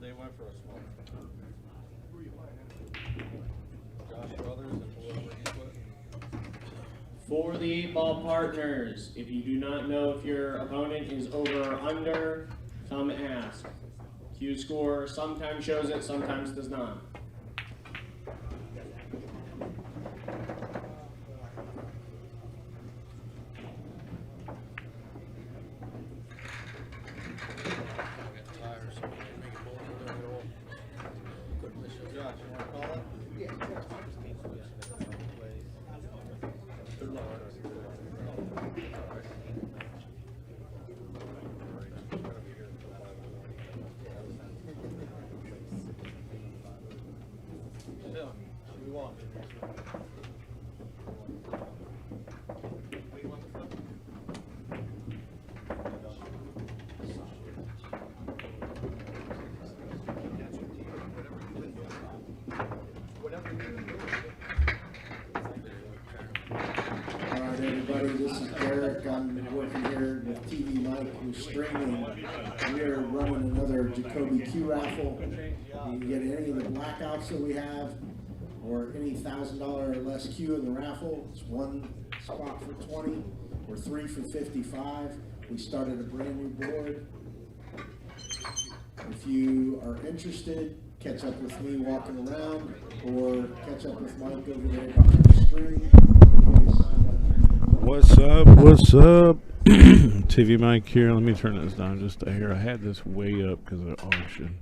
They went for a smoke. Josh Brothers and whoever he put. For the 8-ball partners, if you do not know if your opponent is over or under, come ask. Q score sometimes shows it, sometimes does not. This is Derek. I'm working here with TV Mike, who's streaming. We are running another Jacoby Q raffle. You can get any of the blackouts that we have, or any $1,000 or less Q in the raffle. It's one spot for 20, or 3 for 55. We started a brand new board. If you are interested, catch up with me walking around, or catch up with Mike over there behind the screen. What's up? What's up? TV Mike here. Let me turn this down just a hair. I had this way up because of the auction.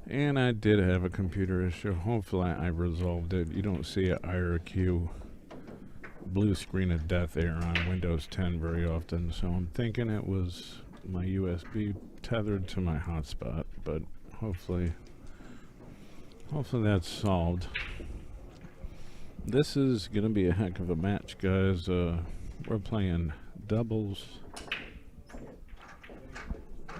And I did have a computer issue. Hopefully I resolved it. You don't see an IRQ blue screen of death error on Windows 10 very often. So I'm thinking it was my USB tethered to my hotspot. But hopefully that's solved. This is going to be a heck of a match, guys. We're playing doubles.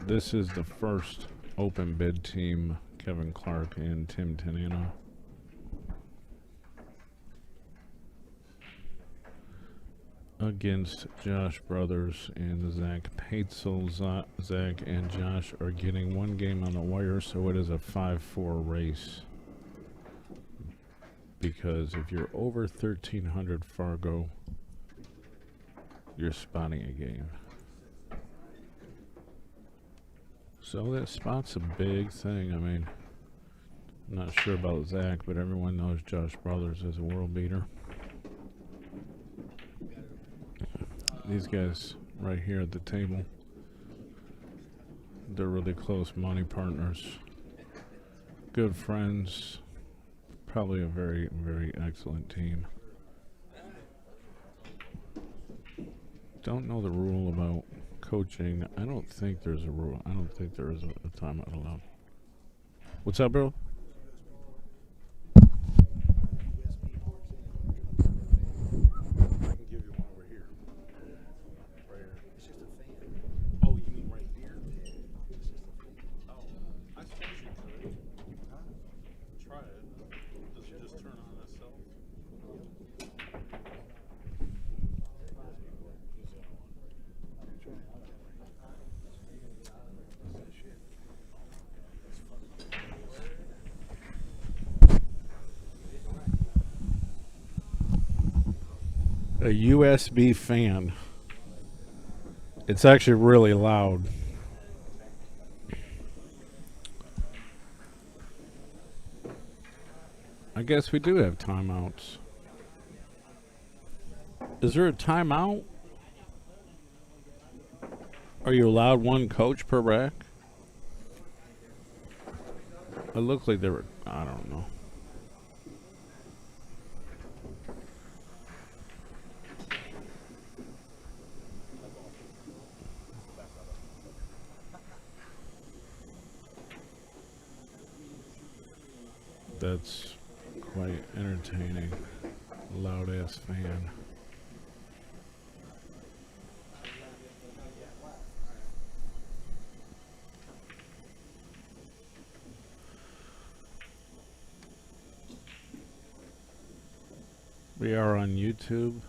This is the first open bid team, Kevin Clark and Tim Tanana. Against Josh Brothers and Zach Paitsel. Zach and Josh are getting one game on the wire, so it is a 5-4 race. Because if you're over 1,300 Fargo, you're spotting a game. So that spot's a big thing. I mean, I'm not sure about Zach, but everyone knows Josh Brothers is a world beater. These guys right here at the table, they're really close money partners, good friends. Probably a very, very excellent team. Don't know the rule about coaching. I don't think there's a rule. I don't think there is a timeout allowed. What's up, bro? A USB fan. It's actually really loud. I guess we do have timeouts. Is there a timeout? Are you allowed one coach per rack? It looked like there were, I don't know. That's quite entertaining. Loud ass fan. We are on YouTube.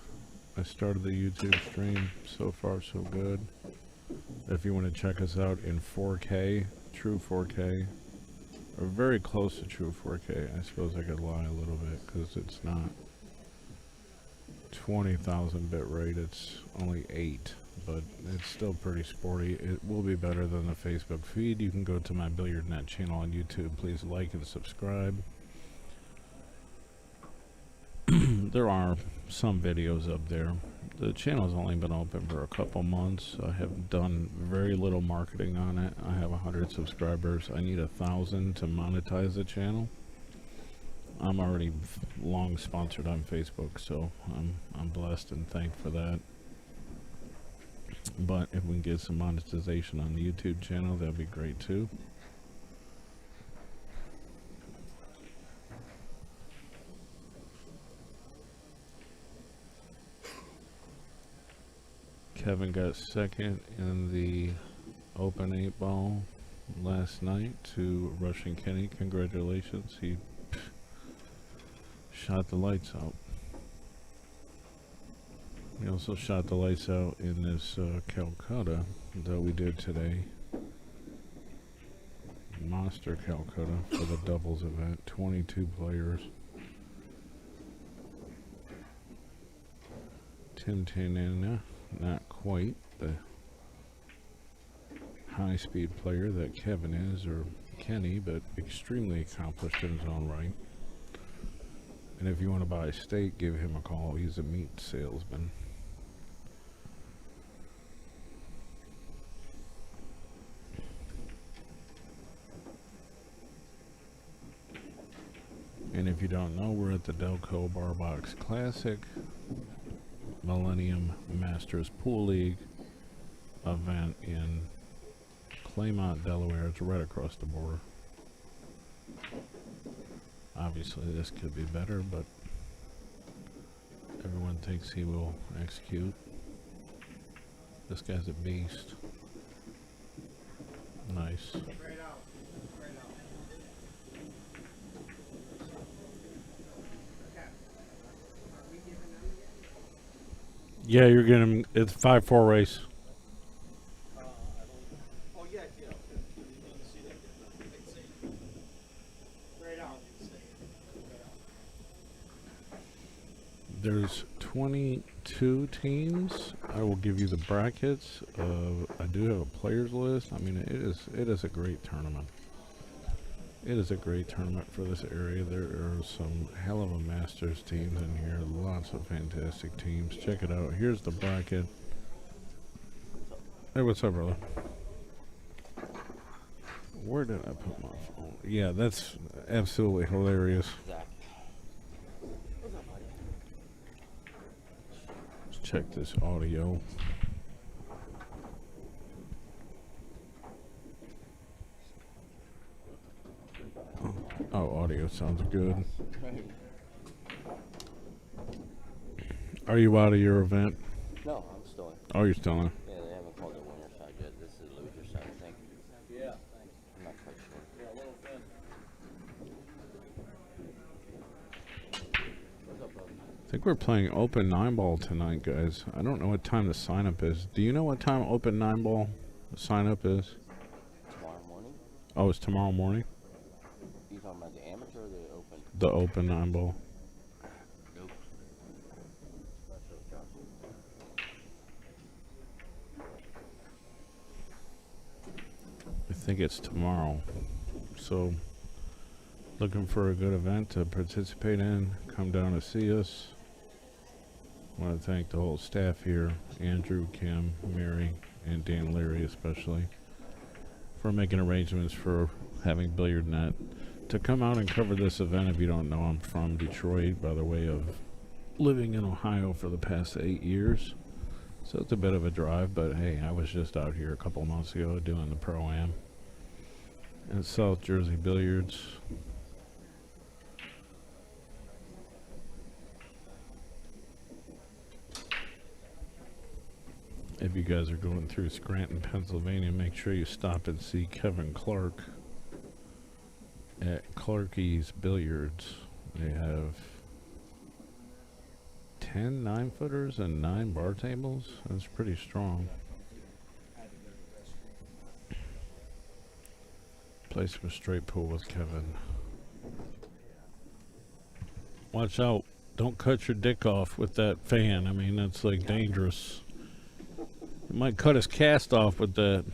I started the YouTube stream. So far, so good. If you want to check us out in 4K, true 4K, or very close to true 4K, I suppose I could lie a little bit because it's not 20,000 bit rate. It's only 8, but it's still pretty sporty. It will be better than the Facebook feed. You can go to my Billiardnet channel on YouTube. Please like and subscribe. There are some videos up there. The channel's only been open for a couple months. I have done very little marketing on it. I have 100 subscribers. I need 1,000 to monetize the channel. I'm already long sponsored on Facebook, so I'm blessed and thankful for that. But if we can get some monetization on the YouTube channel, that'd be great too. Kevin got second in the Open 8 ball last night to Russian Kenny. Congratulations. He shot the lights out. He also shot the lights out in this Calcutta that we did today. Monster Calcutta for the doubles event. 22 players. Tanana. Not quite the high-speed player that Kevin is, or Kenny, but extremely accomplished in his own right. And if you want to buy a steak, give him a call. He's a meat salesman. And if you don't know, we're at the Delco Bar Box Classic Millennium Masters Pool League event in Claymont, Delaware. It's right across the border. Obviously this could be better, but everyone thinks he will execute. This guy's a beast. Nice. Yeah, you're getting, it's 5-4 race. Oh, yeah, yeah. You didn't see that yet. Right out. There's 22 teams. I will give you the brackets. I do have a players list. I mean, it is a great tournament. It is a great tournament for this area. There are some hell of a Masters teams in here. Lots of fantastic teams. Check it out. Here's the bracket. Hey, what's up, brother? Where did I put my phone? Yeah, that's absolutely hilarious. Let's check this audio. Oh, audio sounds good. Are you out of your event? No, I'm still in. Oh, you're still in. Yeah, they haven't called it winner side yet. This is loser side, I think. Yeah. I'm not quite sure. Yeah, a little thin. What's up, brother? I think we're playing Open 9 ball tonight, guys. I don't know what time the sign up is. Do you know what time Open 9 ball sign up is? Tomorrow morning? Oh, it's tomorrow morning? You talking about the amateur or the open? The Open 9 ball. Nope. Not sure, Josh. I think it's tomorrow. So, looking for a good event to participate in. Come down to see us. I want to thank the whole staff here. Andrew, Kim, Mary, and Dan Leary especially, for making arrangements for having Billiardnet to come out and cover this event. If you don't know, I'm from Detroit by the way of living in Ohio for the past 8 years. So it's a bit of a drive, but hey, I was just out here a couple months ago doing the Pro-Am at South Jersey Billiards. If you guys are going through Scranton, Pennsylvania, make sure you stop and see Kevin Clark at Clarky's Billiards. They have 10 9-footers and 9 bar tables. That's pretty strong. Play some straight pool with Kevin. Watch out. Don't cut your dick off with that fan. I mean, that's like dangerous. You might cut his cast off with that.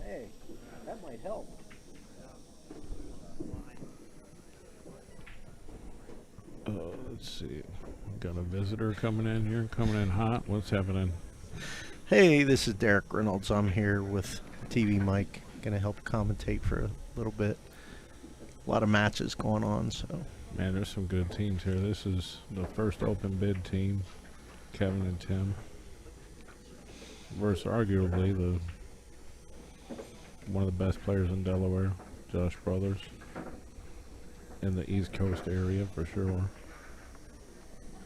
Hey, that might help. Let's see. Got a visitor coming in here, coming in hot. What's happening? Hey, this is Derek Reynolds. I'm here with TV Mike. Gonna help commentate for a little bit. A lot of matches going on, so. Man, there's some good teams here. This is the first open bid team, Kevin and Tim, versus arguably one of the best players in Delaware, Josh Brothers, in the East Coast area for sure.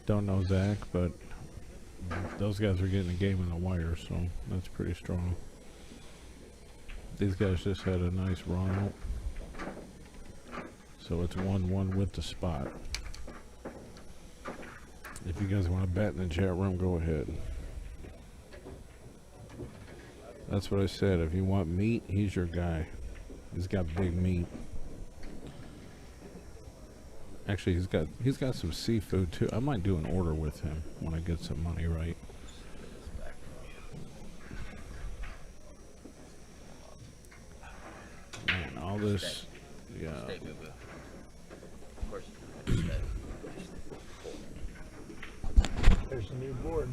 Don't know Zach, but those guys are getting a game in the wire, so that's pretty strong. These guys just had a nice run out, so it's 1-1 with the spot. If you guys want to bet in the chat room, go ahead. That's what I said. If you want meat, he's your guy. He's got big meat. Actually, he's got some seafood too. I might do an order with him when I get some money right. Man, all this, yeah. There's a new board.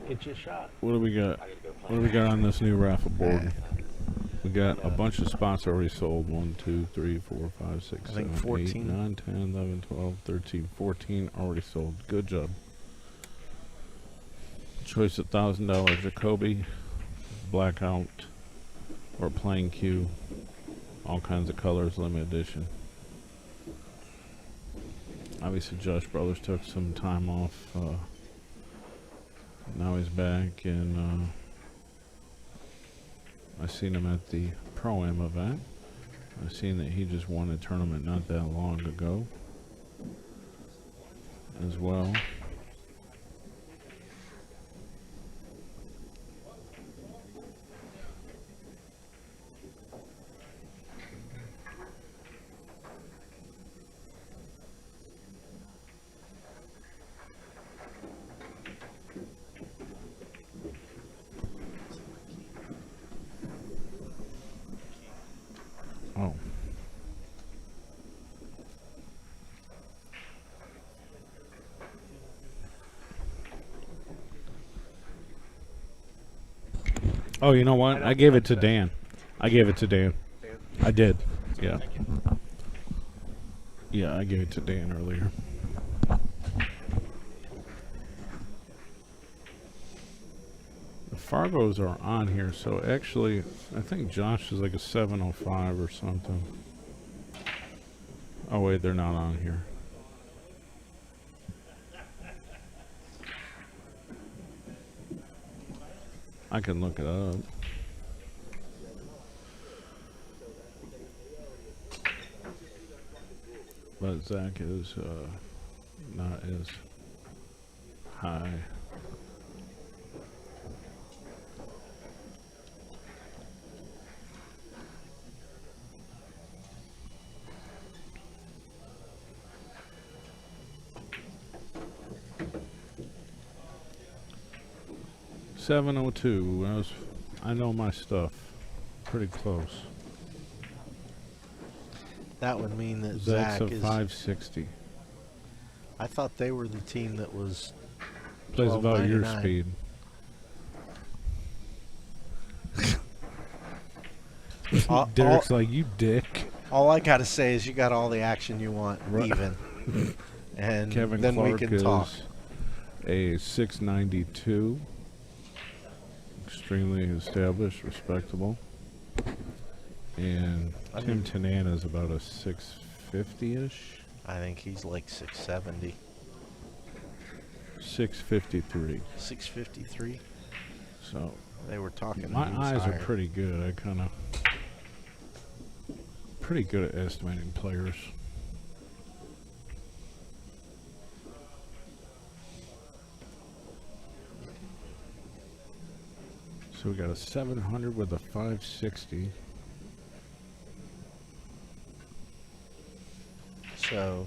Get you a shot. What do we got? What do we got on this new raffle board? We got a bunch of spots already sold. 1, 2, 3, 4, 5, 6, I think 7, 14. 8, 9, 10, 11, 12, 13, 14 already sold. Good job. Choice $1,000 Jacoby, blackout, or plain Q. All kinds of colors, limited edition. Obviously, Josh Brothers took some time off. Now he's back, and I seen him at the Pro-Am event. I seen that he just won a tournament not that long ago as well. Oh. Oh, you know what? I gave it to Dan. I gave it to Dan. I did. Yeah. Yeah, I gave it to Dan earlier. The Fargos are on here, so actually, I think Josh is like a 705 or something. Oh wait, they're not on here. I can look it up. But Zach is not as high. $702. I know my stuff. Pretty close. That would mean that Zach's Zach a is. 560. I thought they were the team that was. Plays about your $12.99. speed. Derek's like, you dick. All I gotta say is you got all the action you want, Right. even. And Kevin then Clark we can is talk. a 692. Extremely established, respectable. And I Tim mean- Tanana is about a 650-ish. I think he's like 670. 653. 653. So They were talking. my he was eyes higher. are pretty good. I kind of pretty good at estimating players. So we got a 700 with a 560. So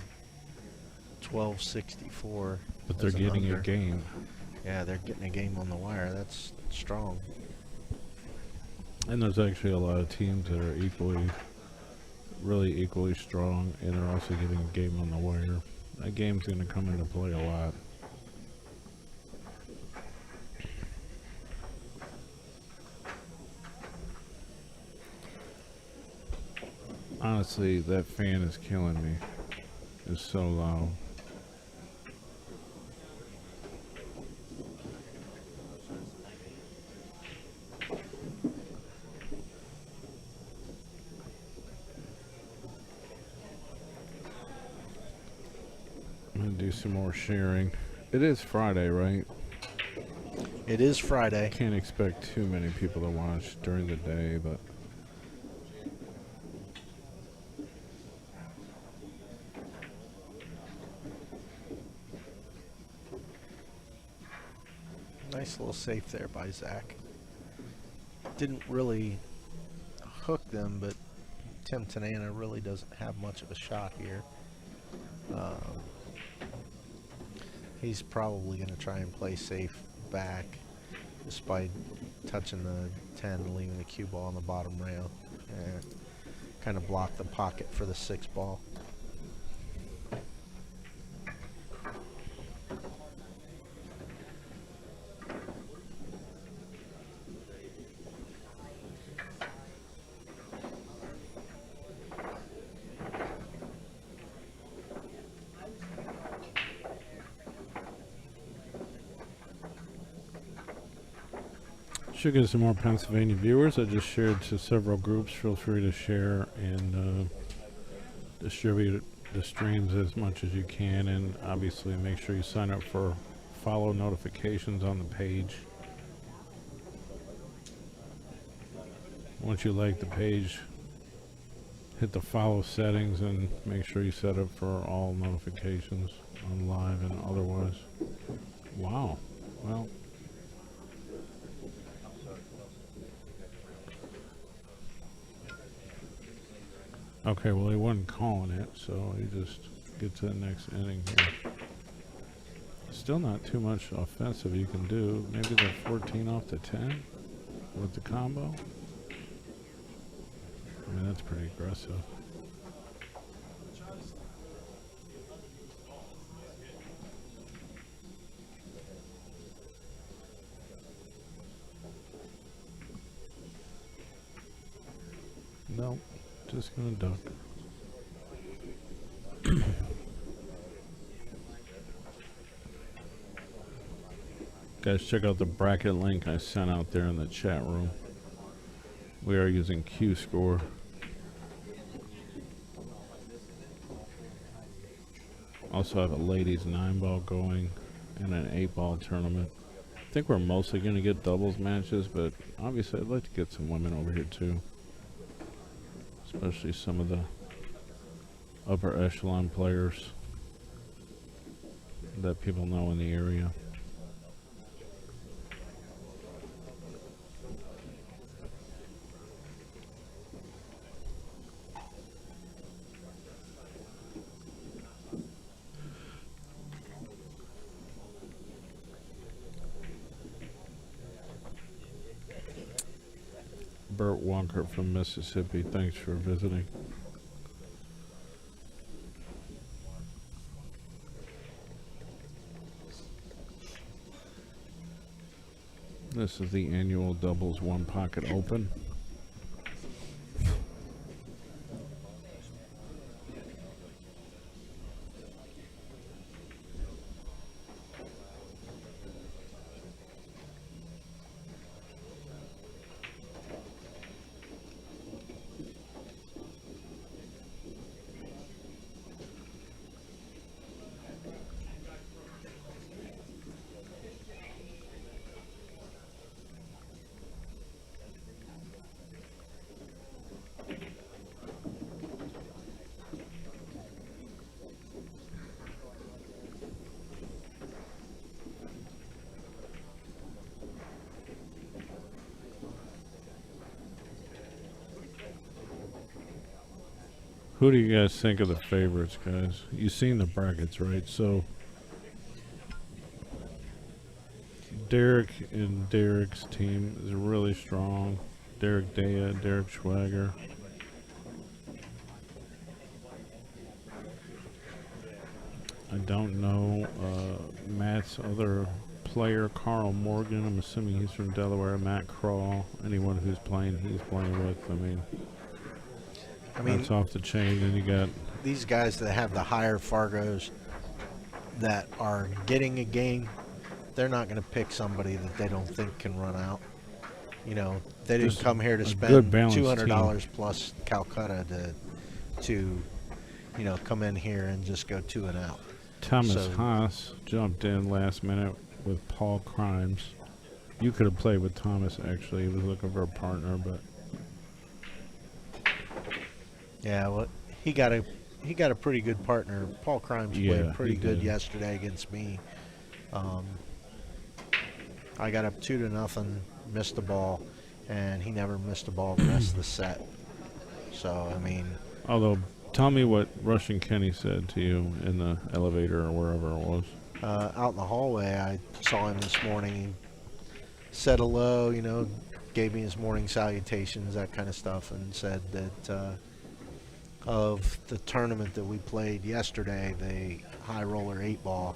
1264. But they're as an getting a under. game. Yeah, they're getting a game on the wire. That's strong. And there's actually a lot of teams that are really equally strong, and they're also getting a game on the wire. That game's going to come into play a lot. Honestly, that fan is killing me. It's so loud. I'm gonna do some more sharing. It is Friday, right? It is Friday. Can't expect too many people to watch during the day, but Nice little safe there by Zach. Didn't really hook them, but Tim Tanana really doesn't have much of a shot here. He's probably going to try and play safe back just by touching the 10 and leaving the cue ball on the bottom rail. And kind of block the pocket for the 6 ball. should get some more Pennsylvania viewers. I just shared to several groups. Feel free to share and distribute the streams as much as you can, and obviously make sure you sign up for follow notifications on the page. Once you like the page, hit the follow settings and make sure you set up for all notifications on live and otherwise. Wow. Well, okay, well, he wasn't calling it, so you just get to the next inning here. Still not too much offensive you can do. Maybe the 14 off the 10 with the combo. I mean, that's pretty aggressive. Nope, just gonna duck. Guys, check out the bracket link I sent out there in the chat room. We are using Q-Score. Also have a ladies 9-ball going and an 8-ball tournament. I think we're mostly going to get doubles matches, but obviously I'd like to get some women over here too. Especially some of the upper echelon players that people know in the area. Burt Walker from Mississippi, thanks for visiting. This is the annual Doubles One Pocket Open. Who do you guys think of the favorites, guys? You've seen the brackets, right? So Derek and Derek's team is really strong. Derek Daya, Derek Schwager. I don't know Matt's other player, Carl Morgan. I'm assuming he's from Delaware. Matt Crawl. Anyone who's playing, he's playing with. I mean, that's off the chain. Then you got these guys that have the higher Fargos that are getting a game. They're not going to pick somebody that they don't think can run out. You know, they didn't come here to spend $200 plus Calcutta to you know, come in here and just go 2 and out. Thomas Haas jumped in last minute with Paul Crimes. You could have played with Thomas, actually. He was looking for a partner, but yeah, well, he got a pretty good partner. Paul Crimes played pretty good yesterday against me. I got up 2-0, missed the ball, and he never missed a ball the rest of the set. So I mean, although, tell me what Russian Kenny said to you in the elevator or wherever it was. Out in the hallway, I saw him this morning. He said hello, you know, gave me his morning salutations, that kind of stuff, and said that of the tournament that we played yesterday, the high roller 8-ball,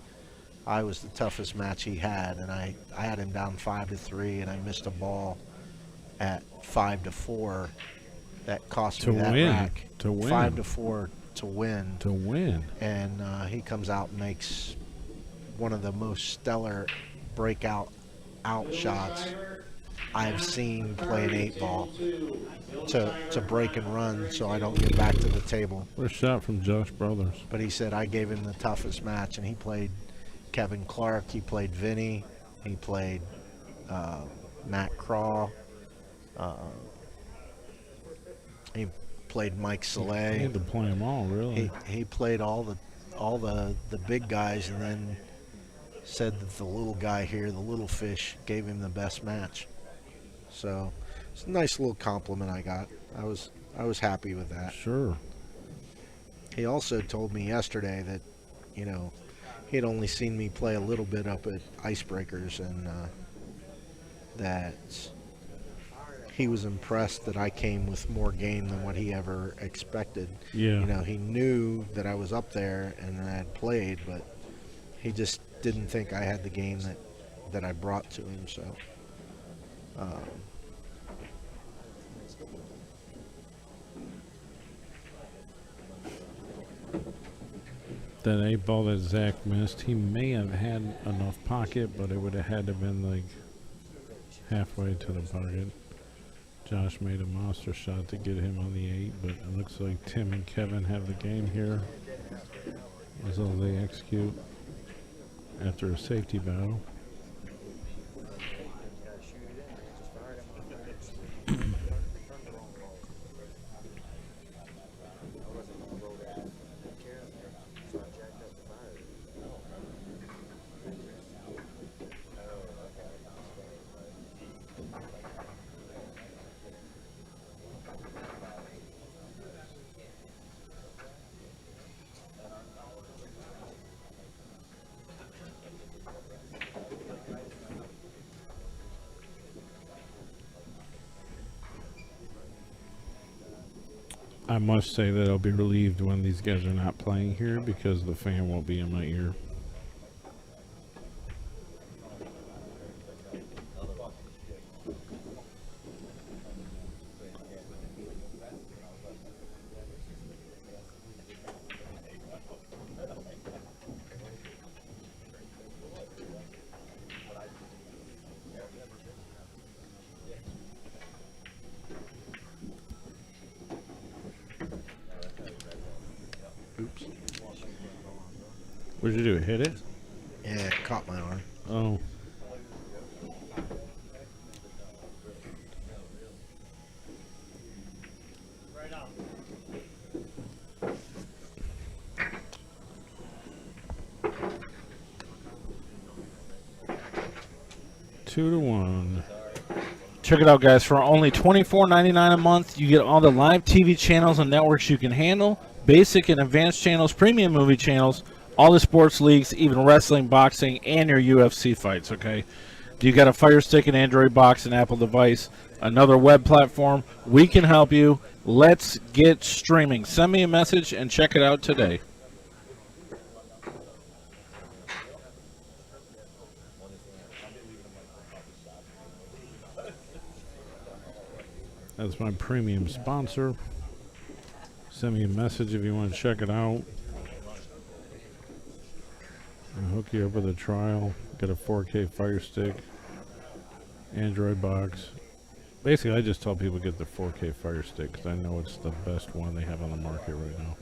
I was the toughest match he had, and I had him down 5-3, and I missed a ball at 5-4. That cost me that rack. To win. 5-4 to win. To win. And he comes out and makes one of the most stellar breakout out shots I've seen play an 8-ball to break and run so I don't get back to the table. What a shot from Josh Brothers. But he said I gave him the toughest match, and he played Kevin Clark, he played Vinny, he played Matt Craw, he played Mike Soleil. He had to play them all, really. He played all the big guys, and then said that the little guy here, the little fish, gave him the best match. So it's a nice little compliment I got. I was happy with that. Sure. He also told me yesterday that, you know, he'd only seen me play a little bit up at Icebreakers, and that he was impressed that I came with more game than what he ever expected. Yeah. You know, he knew that I was up there and that I had played, but he just didn't think I had the game that I brought to him. So that 8-ball that Zach missed, he may have had enough pocket, but it would have had to have been like halfway to the pocket. Josh made a monster shot to get him on the 8, but it looks like Tim and Kevin have the game here as though they execute after a safety battle. I must say that I'll be relieved when these guys are not playing here because the fan won't be in my ear. oops. What'd you do? Hit it? Yeah, it caught my arm. Oh. Right on. Two to one. Check it out, guys. For only $24.99 a month, you get all the live TV channels and networks you can handle. basic and advanced channels, premium movie channels, all the sports leagues, even wrestling, boxing, and your UFC fights, okay? You got a Fire Stick, an Android box, an Apple device, another web platform. We can help you. Let's get streaming. Send me a message and check it out today. That's my premium sponsor. Send me a message if you want to check it out. I'll hook you up with a trial. Get a 4K Fire Stick, Android box. Basically, I just tell people to get the 4K Fire Stick because I know it's the best one they have on the market right now.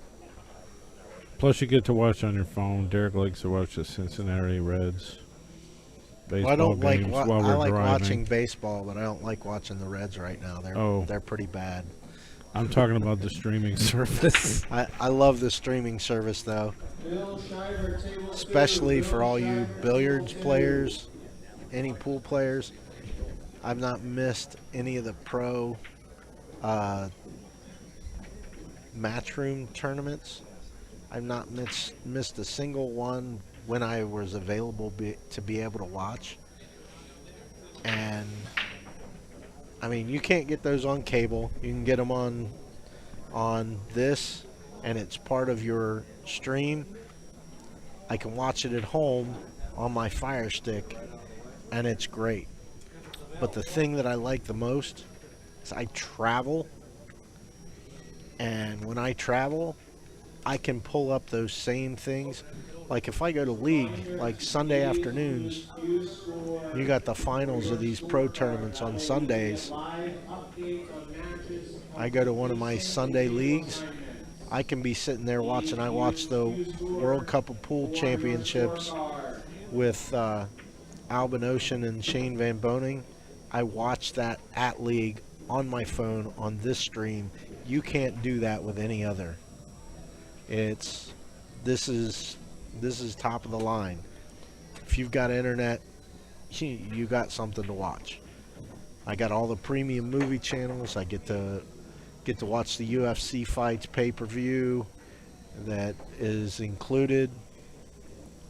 Plus, you get to watch on your phone. Derek likes to watch the Cincinnati Reds baseball I don't like. games while we're I like driving. watching baseball, but I don't like watching the Reds right now. They're pretty bad. I'm talking about the streaming service. I love the streaming service though, especially for all you billiards players, any pool players. I've not missed any of the pro matchroom tournaments. I've not missed a single one when I was available to be able to watch. And I mean, you can't get those on cable. You can get them on this, and it's part of your stream. I can watch it at home on my Fire Stick, and it's great. But the thing that I like the most is I travel, and when I travel, I can pull up those same things. Like if I go to league, like Sunday afternoons, you got the finals of these pro tournaments on Sundays. I go to one of my Sunday leagues, I can be sitting there watching. I watch the World Cup of Pool Championships with Albin Ocean and Shane Van Boning. I watch that at league on my phone on this stream. You can't do that with any other. This is top of the line. If you've got internet, you got something to watch. I got all the premium movie channels. I get to watch the UFC fights pay-per-view that is included.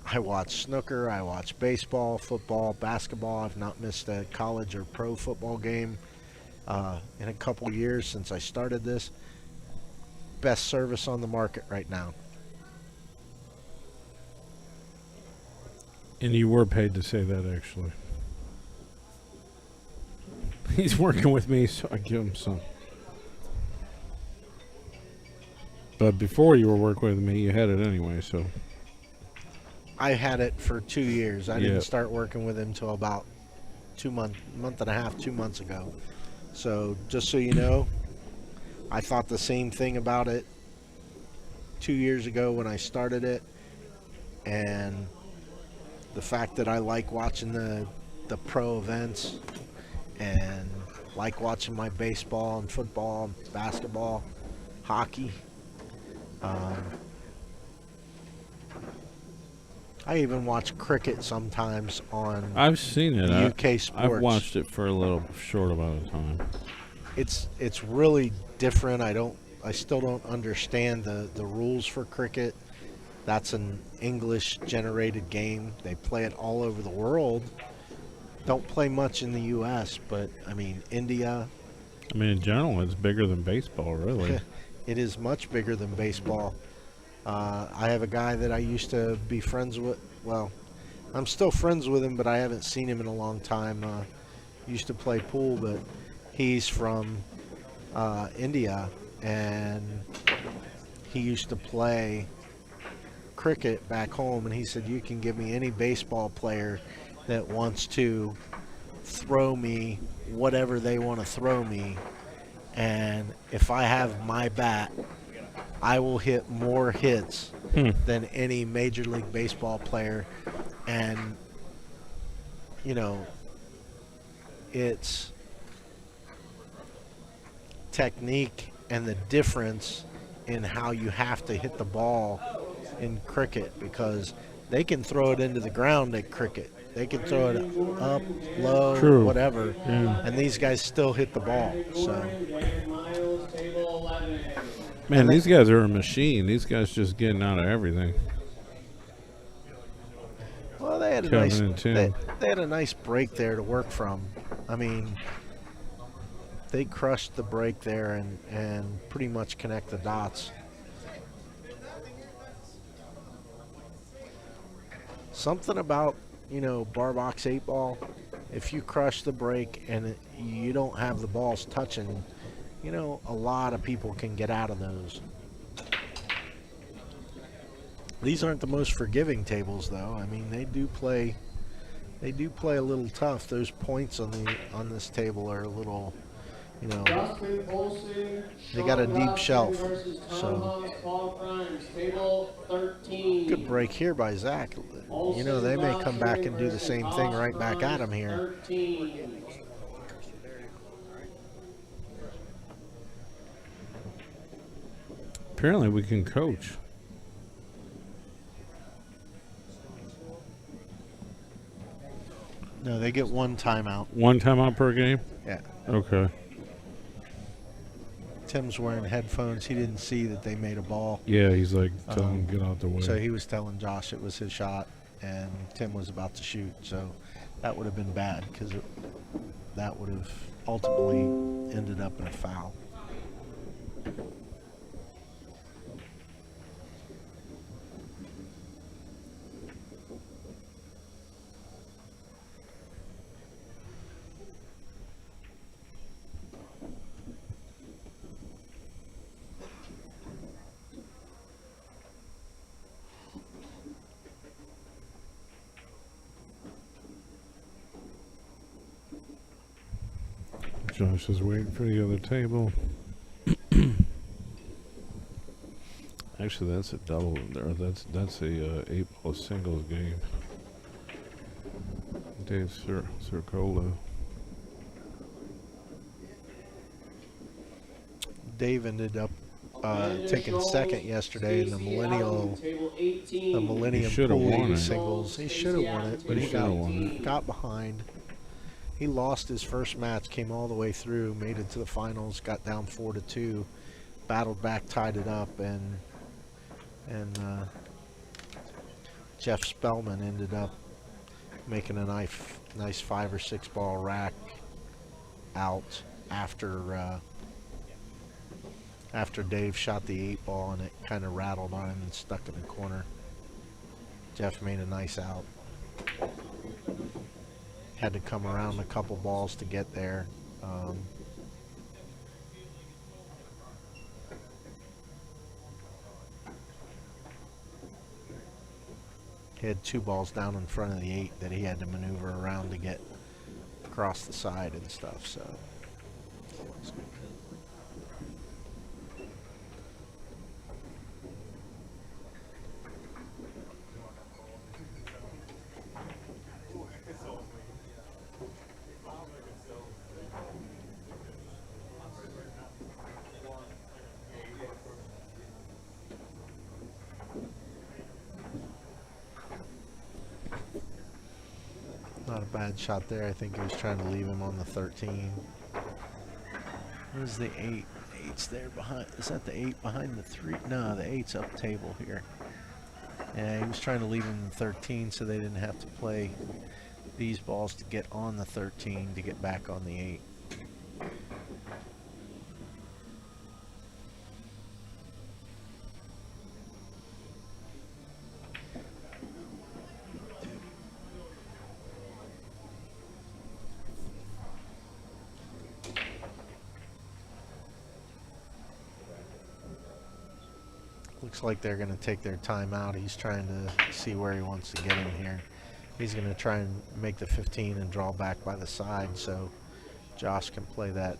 I watch snooker, I watch baseball, football, basketball. I've not missed a college or pro football game in a couple years since I started this. Best service on the market right now. And you were paid to say that, actually. He's working with me, so I give him some. But before you were working with me, you had it anyway, so. I had it for 2 years. I didn't start working with him until about 2 months ago. So just so you know, I thought the same thing about it 2 years ago when I started it. And the fact that I like watching the pro events and like watching my baseball and football, and basketball, hockey. I even watch cricket sometimes on I've seen it. UK Sports. I've watched it for a little short amount of time. It's really different. I still don't understand the rules for cricket. That's an English generated game. They play it all over the world. Don't play much in the US, but I mean India. I mean, in general, it's bigger than baseball, really. It is much bigger than baseball. I have a guy that I used to be friends with. Well, I'm still friends with him, but I haven't seen him in a long time. Used to play pool, but he's from India, and he used to play cricket back home. And he said, you can give me any baseball player that wants to throw me whatever they want to throw me, and if I have my bat, I will hit more hits than any Major League Baseball player. And you know, it's technique and the difference in how you have to hit the ball in cricket, because they can throw it into the ground at cricket. They can throw it up, low, whatever, and these guys still hit the ball. So Man, these guys are a machine. These guys just getting out of everything. Well, they had a Kevin nice and Tim. they had a nice break there to work from. I mean, they crushed the break there and pretty much connect the dots. Something about, you know, bar box 8 ball, if you crush the break and you don't have the balls touching, you know, a lot of people can get out of those. These aren't the most forgiving tables, though. I mean, they do play a little tough. Those points on this table are a little, you know, they got a deep shelf. So good break here by Zach. You know, they may come back and do the same thing right back at him here. Apparently we can coach. No, they get one timeout. One timeout per game? Yeah. Okay. Tim's wearing headphones. He didn't see that they made a ball. Yeah, he's like, tell him get out the way. So he was telling Josh it was his shot, and Tim was about to shoot. So that would have been bad because that would have ultimately ended up in a foul. Josh is waiting for the other table. Actually, that's a double. Or that's a 8-ball singles game. Dave Circola. Dave ended up taking second yesterday in the Millennium shoulda Pool won it. singles. He should have won it, but he shoulda won got behind. He lost his first match, came all the way through, made it to the finals, got down 4-2, battled back, tied it up, and Jeff Spellman ended up making a nice 5 or 6 ball rack out after Dave shot the 8 ball and it kind of rattled on him and stuck in the corner. Jeff made a nice out. Had to come around a couple balls to get there. He had 2 balls down in front of the 8 that he had to maneuver around to get across the side and stuff. So. Not a bad shot there. I think he was trying to leave him on the 13. Where's the 8? 8's there behind. Is that the 8 behind the 3? No, the 8's up table here. Yeah, he was trying to leave him the 13 so they didn't have to play these balls to get on the 13 to get back on the 8. Looks like they're going to take their time out. He's trying to see where he wants to get in here. He's going to try and make the 15 and draw back by the side so Josh can play that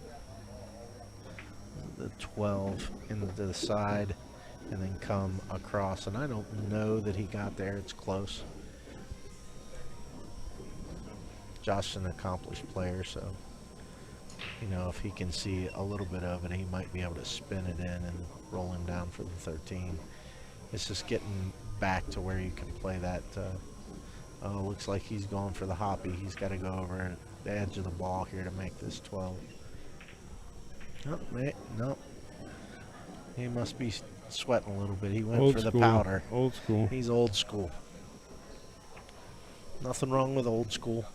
the 12 into the side and then come across. And I don't know that he got there. It's close. Josh is an accomplished player, so you know, if he can see a little bit of it, he might be able to spin it in and roll him down for the 13. It's just getting back to where you can play that. Oh, looks like he's going for the hoppy. He's got to go over the edge of the ball here to make this 12. Nope, no. He must be sweating a little bit. He went Old for the school. powder. Old school. He's old school. Nothing wrong with old school.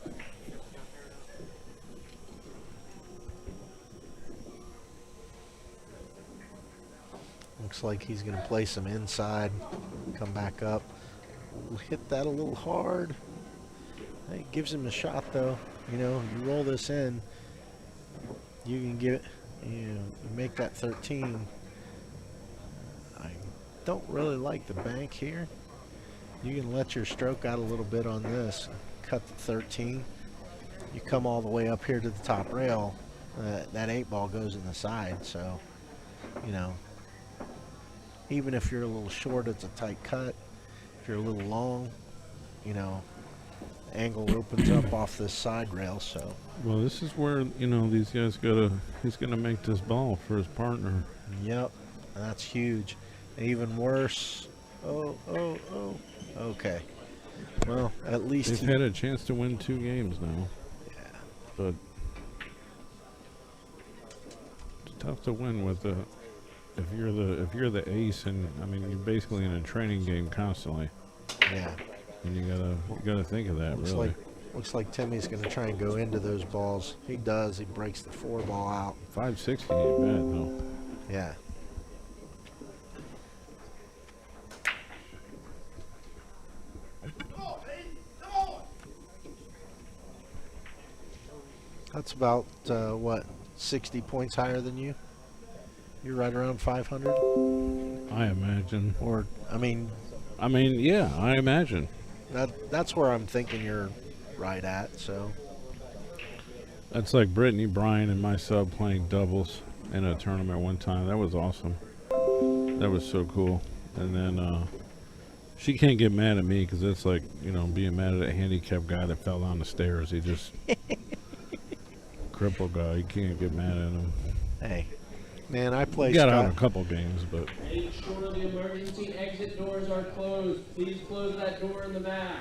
Looks like he's going to play some inside, come back up. Hit that a little hard. It gives him a shot, though. You know, you roll this in, you can get it, you make that 13. I don't really like the bank here. You can let your stroke out a little bit on this, cut the 13. You come all the way up here to the top rail, that 8 ball goes in the side, so, you know, even if you're a little short, it's a tight cut. If you're a little long, you know, angle opens up off this side rail, so. Well, this is where, you know, these guys he's gonna make this ball for his partner. Yep, that's huge. Even worse. Oh. Okay. Well, at least They've had a chance to win 2 games now. Yeah. But it's tough to win with the if you're the ace, and I mean you're basically in a training game constantly. Yeah. And you gotta think of that, really. Looks like Timmy's gonna try and go into those balls. He does. He breaks the 4 ball out. 560 ain't bad though. Yeah. That's about what, 60 points higher than you? You're right around 500. I imagine. Or I mean, yeah, I imagine. that's where I'm thinking you're right at. So That's like Brittany, Brian, and my sub playing doubles in a tournament one time. That was awesome. That was so cool. And then she can't get mad at me because it's like, you know, being mad at a handicapped guy that fell down the stairs. He just crippled guy. You can't get mad at him. hey, man, I play. He got out Scott. in a couple games, but Make sure the emergency exit doors are closed. Please close that door in the back.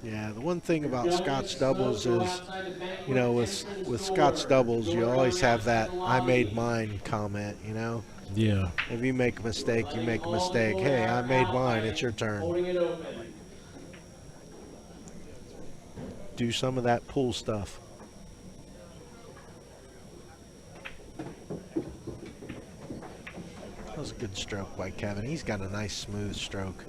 Yeah, the one thing about Scotch doubles is, you know, with Scotch doubles, you always have that "I made mine" comment. You know, yeah. if you make a mistake, you make a mistake. Hey, I made mine. It's your turn. Holding it open. Do some of that pool stuff. That was a good stroke by Kevin. He's got a nice smooth stroke.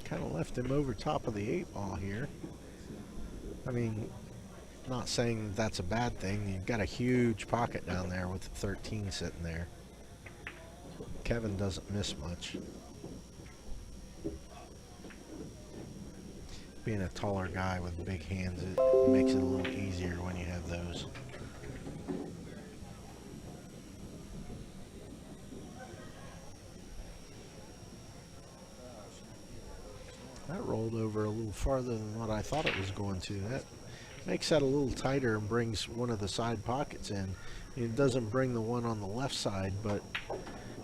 Kind of left him over top of the 8 ball here. I mean, not saying that's a bad thing. You've got a huge pocket down there with the 13 sitting there. Kevin doesn't miss much. Being a taller guy with big hands, it makes it a little easier when you have those. That rolled over a little farther than what I thought it was going to. That makes that a little tighter and brings one of the side pockets in. It doesn't bring the one on the left side, but,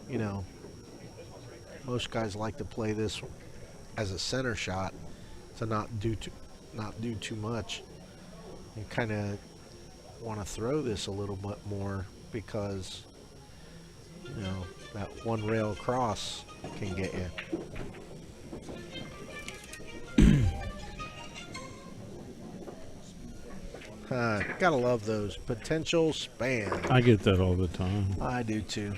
you know, most guys like to play this as a center shot to not do too much. You kind of want to throw this a little bit more because, you know, that one rail across can get you. Gotta love those potential spans. I get that all the time. I do too.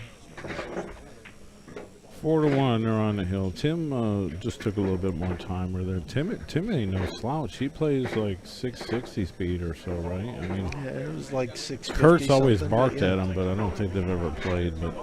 4-1, they're on the hill. Tim just took a little bit more time with there. Tim ain't no slouch. He plays like 660 speed or so, right? I mean, Yeah, it was like 650. Kurt's always something, barked but yeah. at him, but I don't think they've ever played. But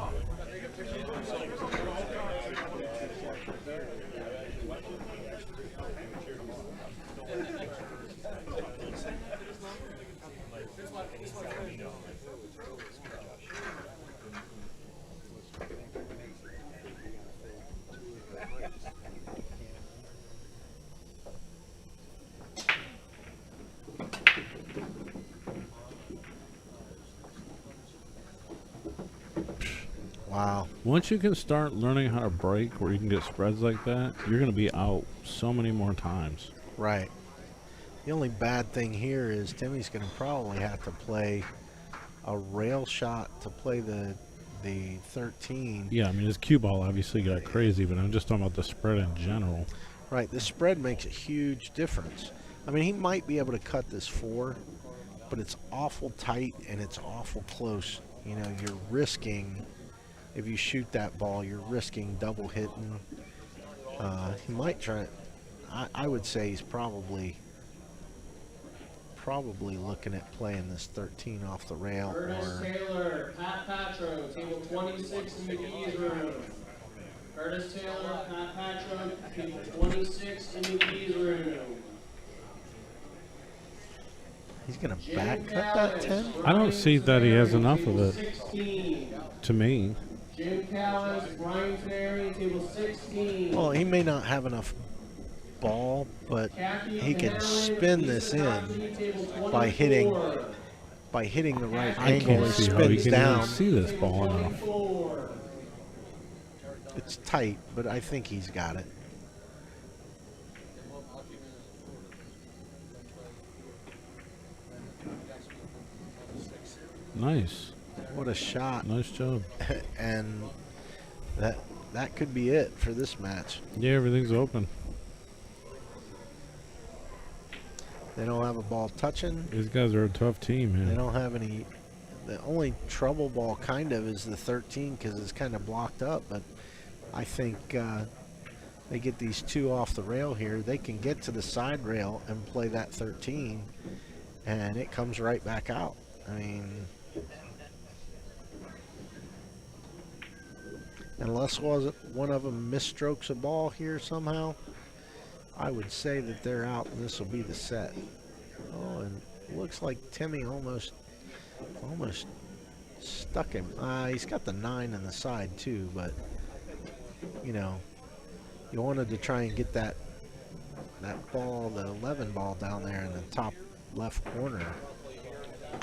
Once you can start learning how to break where you can get spreads like that, you're going to be out so many more times. Right. The only bad thing here is Timmy's going to probably have to play a rail shot to play the 13. Yeah, I mean, his cue ball obviously got crazy, but I'm just talking about the spread in general. Right, the spread makes a huge difference. I mean, he might be able to cut this 4, but it's awful tight and it's awful close. You know, you're risking, if you shoot that ball, you're risking double hitting. He might try, I would say he's probably looking at playing this 13 off the rail. Curtis Taylor, Pat Patro, table 26 in McGee's room. Curtis Taylor, Pat Patro, table 26 in McGee's room. He's going to back cut that 10? I don't see that he has enough of it, 16. to me. Jim Callis, Brian Ferry, table 16. Well, he may not have enough ball, but he can spin this in by hitting the right I angle. can't He see how he spins can down. even see this ball enough. It's tight, but I think he's got it. Nice. What a shot. Nice job. And that could be it for this match. Yeah, everything's open. They don't have a ball touching. These guys are a tough team, They man. don't have any. The only trouble ball kind of is the 13 because it's kind of blocked up. But I think they get these 2 off the rail here. They can get to the side rail and play that 13, and it comes right back out. I mean, unless one of them misstrokes a ball here somehow, I would say that they're out and this will be the set. Oh, and it looks like Timmy almost stuck him. He's got the 9 in the side too, but you know, you wanted to try and get that ball, the 11 ball down there in the top left corner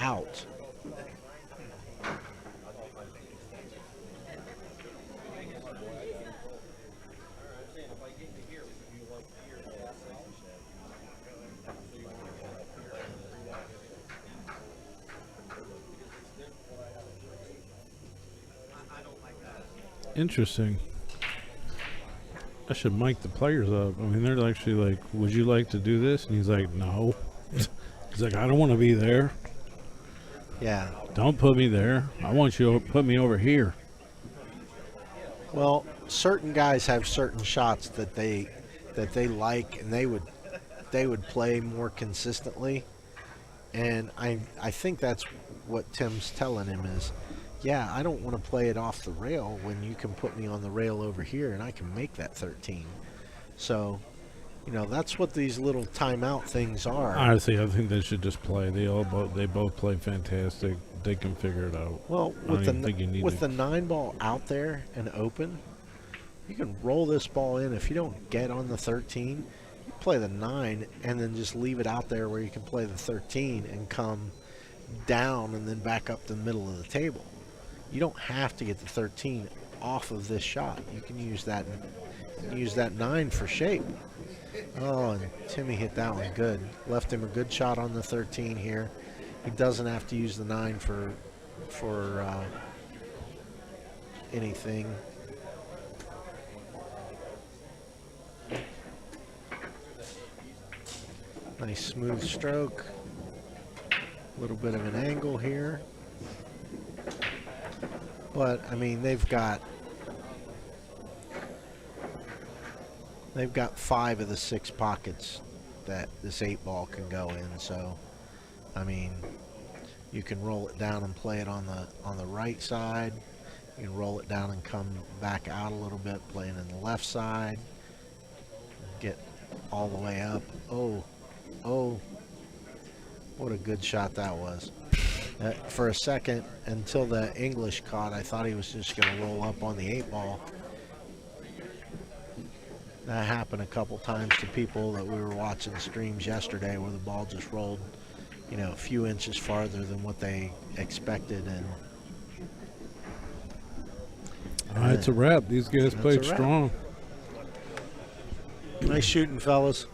out. Interesting. I should mic the players up. I mean, they're actually like, would you like to do this? And he's like, no. He's like, I don't want to be there. Yeah. Don't put me there. I want you to put me over here. Well, certain guys have certain shots that they like, and they would play more consistently. And I think that's what Tim's telling him is, yeah, I don't want to play it off the rail when you can put me on the rail over here and I can make that 13. So, you know, that's what these little timeout things are. Honestly, I think they should just play. They both play fantastic. They can figure it out. Well, I don't even think you need with to- the 9 ball out there and open, you can roll this ball in. If you don't get on the 13, you play the 9 and then just leave it out there where you can play the 13 and come down and then back up to the middle of the table. You don't have to get the 13 off of this shot. You can use that 9 for shape. Oh, and Timmy hit that one good. Left him a good shot on the 13 here. He doesn't have to use the 9 for anything. Nice smooth stroke. A little bit of an angle here. But I mean, they've got 5 of the 6 pockets that this 8 ball can go in. So, I mean, you can roll it down and play it on the right side. You can roll it down and come back out a little bit, playing in the left side. Get all the way up. Oh, what a good shot that was. For a second, until the English caught, I thought he was just going to roll up on the 8 ball. That happened a couple times to people that we were watching streams yesterday where the ball just rolled, you know, a few inches farther than what they expected. And It's a wrap. These guys That's played a wrap. strong. Nice shooting, fellas.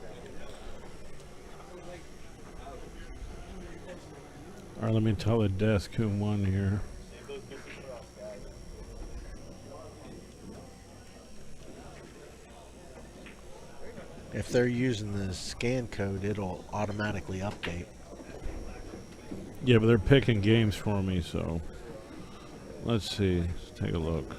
All right, let me tell the desk who won here. If they're using the scan code, it'll automatically update. Yeah, but they're picking games for me, so let's see. Let's take a look.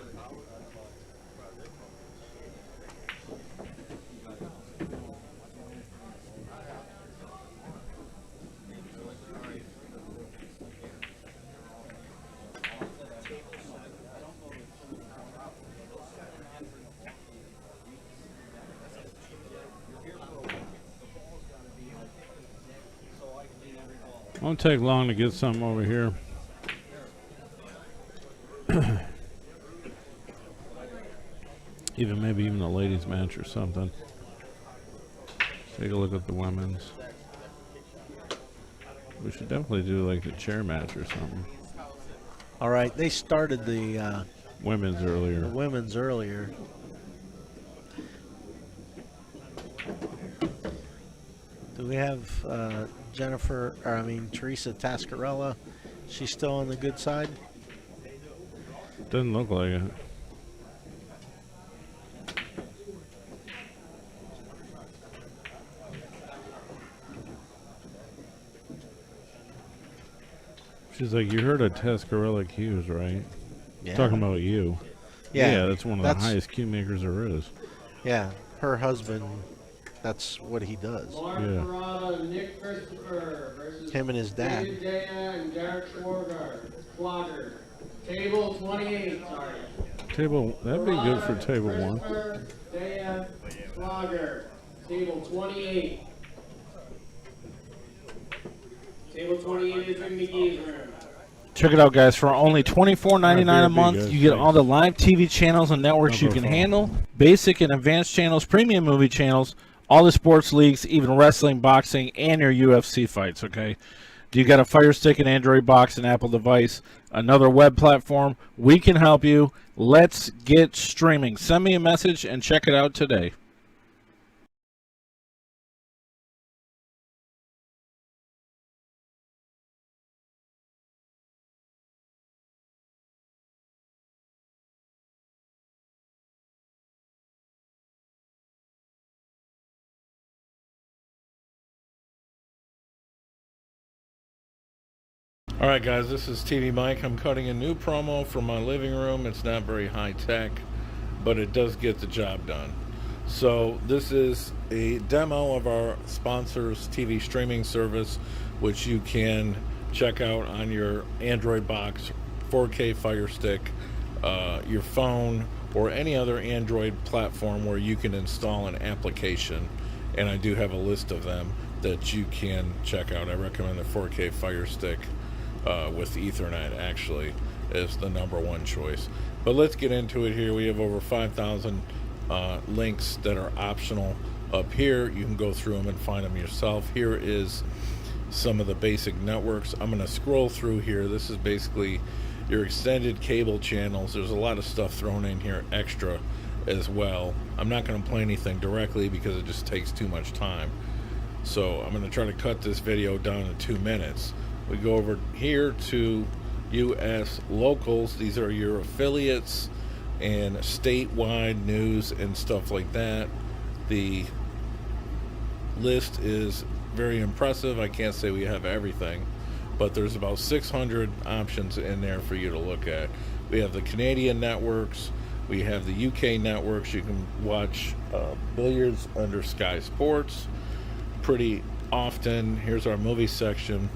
Won't take long to get something over here. Maybe even a ladies match or something. Take a look at the women's. We should definitely do like a chair match or something. All right, they started the Women's earlier. women's earlier. Do we have Teresa Tascarella? She's still on the good side? Doesn't look like it. She's like, you heard of Tascarella Q's, right? Yeah. Talking about you. Yeah, that's one of the highest Q makers there is. Yeah, her husband, that's what he does. Mark Yeah. Parada and Nick Christopher versus Him and his dad. David Daya and Derek Schwager. Table 28, sorry. Table, that'd be good for table one. Christopher, Daya, Schwager. Table 28. Table 28 is in McGee's room. Check it out, guys. For only $24.99 a month, guys. you get Thanks. all the live TV channels and networks you can handle, basic and advanced channels, premium movie channels, all the sports leagues, even wrestling, boxing, and your UFC fights, okay? You got a Fire Stick, an Android box, an Apple device, another web platform. We can help you. Let's get streaming. Send me a message and check it out today. All right, guys, this is TV Mike. I'm cutting a new promo for my living room. It's not very high tech, but it does get the job done. So this is a demo of our sponsor's TV streaming service, which you can check out on your Android box, 4K Fire Stick, your phone, or any other Android platform where you can install an application. And I do have a list of them that you can check out. I recommend the 4K Fire Stick with Ethernet, actually, is the #1 choice. But let's get into it here. We have over 5,000 links that are optional up here. You can go through them and find them yourself. Here is some of the basic networks. I'm going to scroll through here. This is basically your extended cable channels. There's a lot of stuff thrown in here extra as well. I'm not going to play anything directly because it just takes too much time. So I'm going to try to cut this video down to 2 minutes. We go over here to U.S. locals. These are your affiliates and statewide news and stuff like that. The list is very impressive. I can't say we have everything, but there's about 600 options in there for you to look at. We have the Canadian networks. We have the UK networks. You can watch billiards under Sky Sports pretty often. Here's our movie section,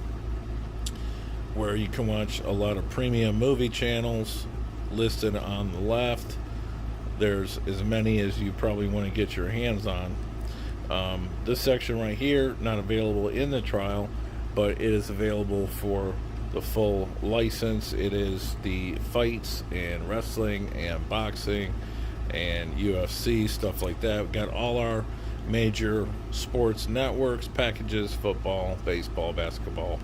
where you can watch a lot of premium movie channels listed on the left. There's as many as you probably want to get your hands on. This section right here, not available in the trial, but it is available for the full license. It is the fights and wrestling and boxing and UFC, stuff like that. We've got all our major sports networks, packages, football, baseball, basketball,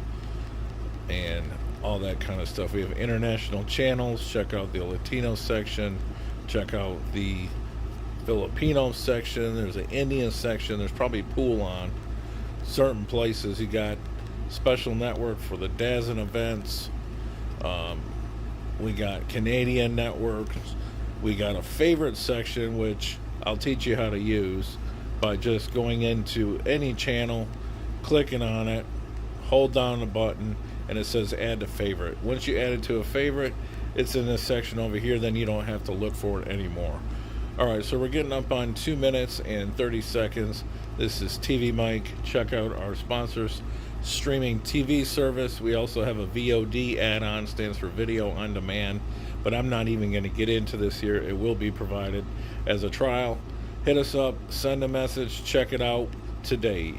and all that kind of stuff. We have international channels. Check out the Latino section. check out the Filipino section. There's an Indian section. There's probably pool on certain places. You got special network for the DAZN events. We got Canadian networks. We got a favorite section, which I'll teach you how to use by just going into any channel, clicking on it, hold down the button, and it says add to favorite. Once you add it to a favorite, it's in this section over here, then you don't have to look for it anymore. Alright, so we're getting up on 2 minutes and 30 seconds. This is TV Mike. Check out our sponsors streaming TV service. We also have a VOD add-on, stands for video on demand, but I'm not even going to get into this here. It will be provided as a trial. Hit us up, send a message, check it out today.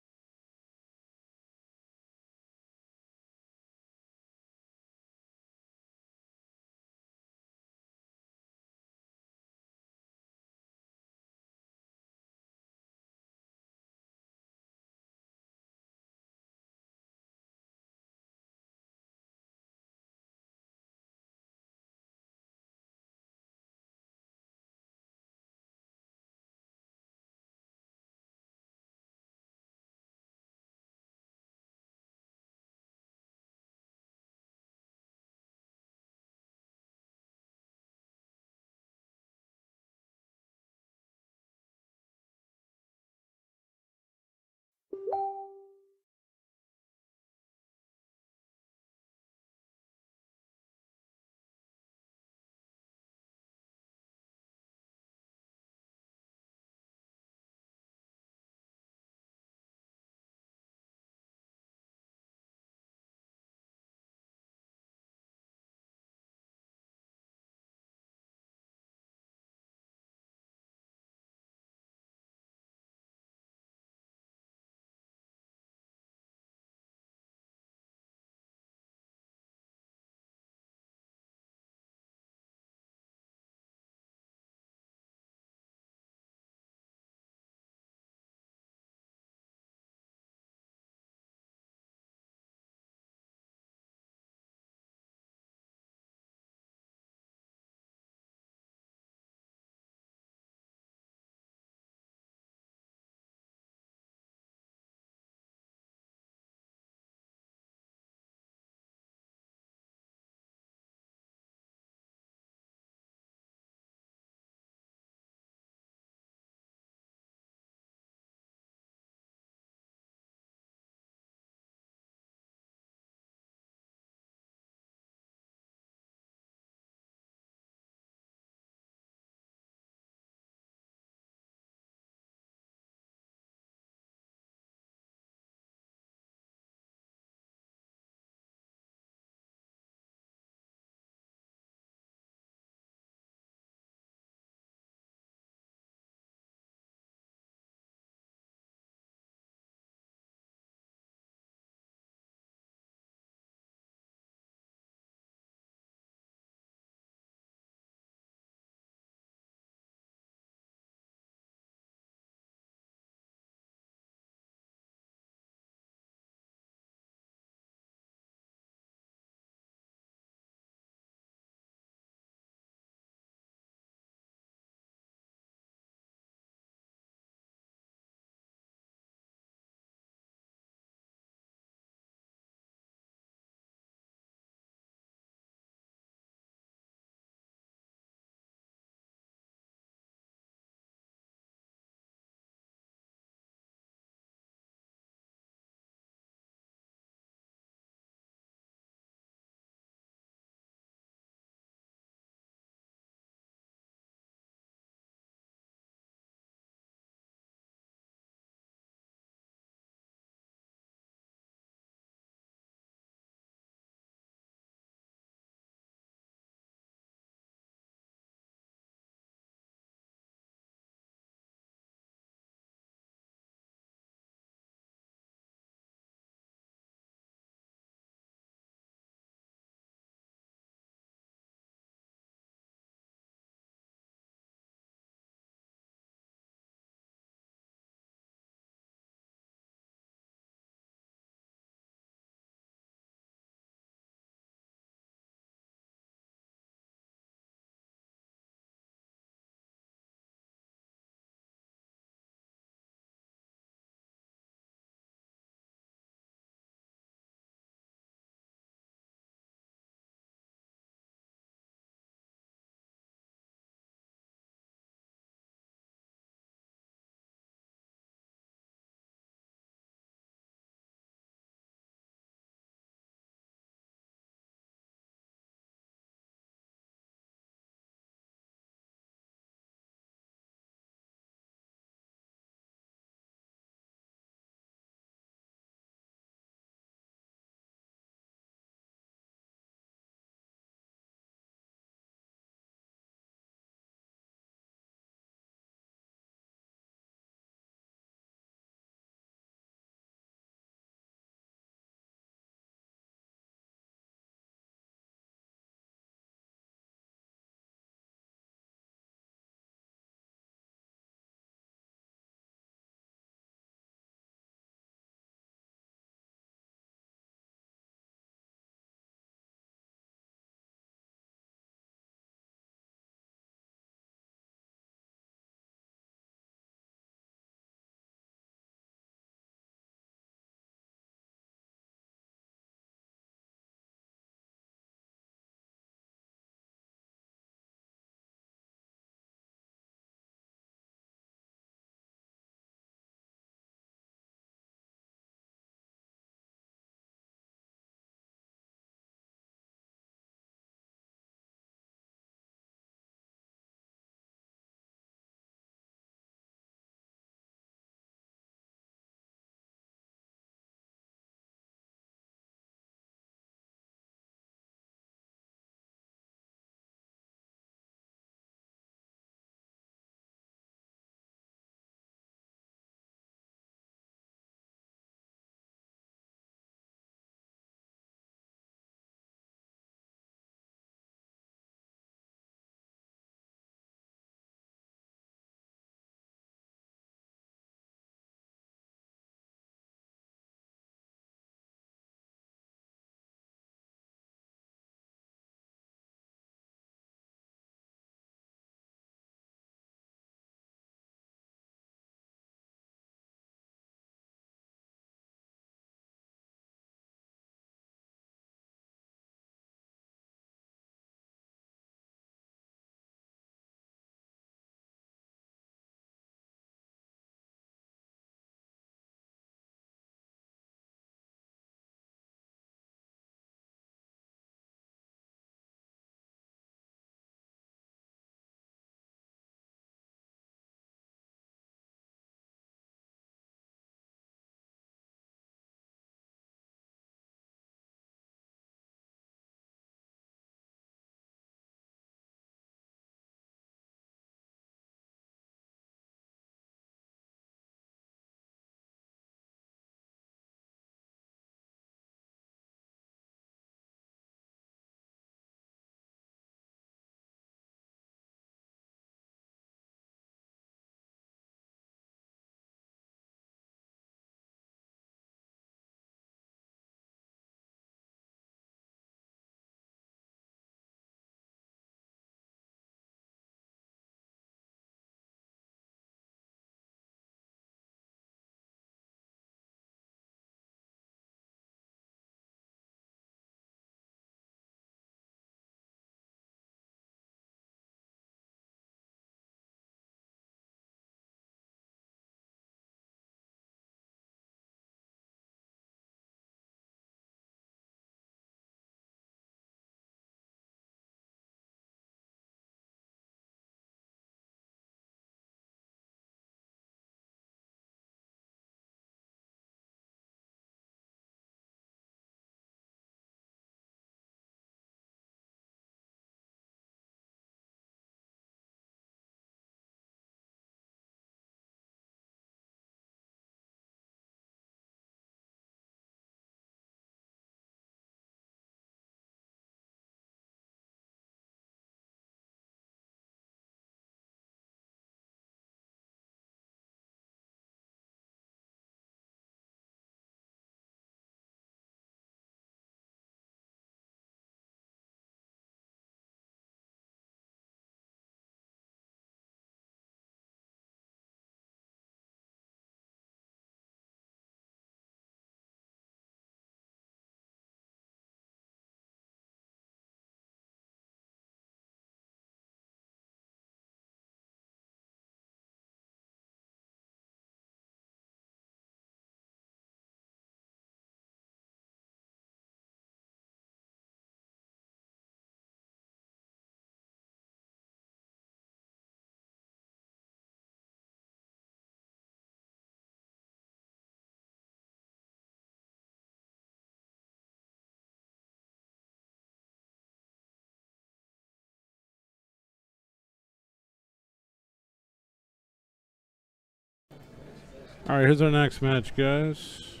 All right, here's our next match, guys.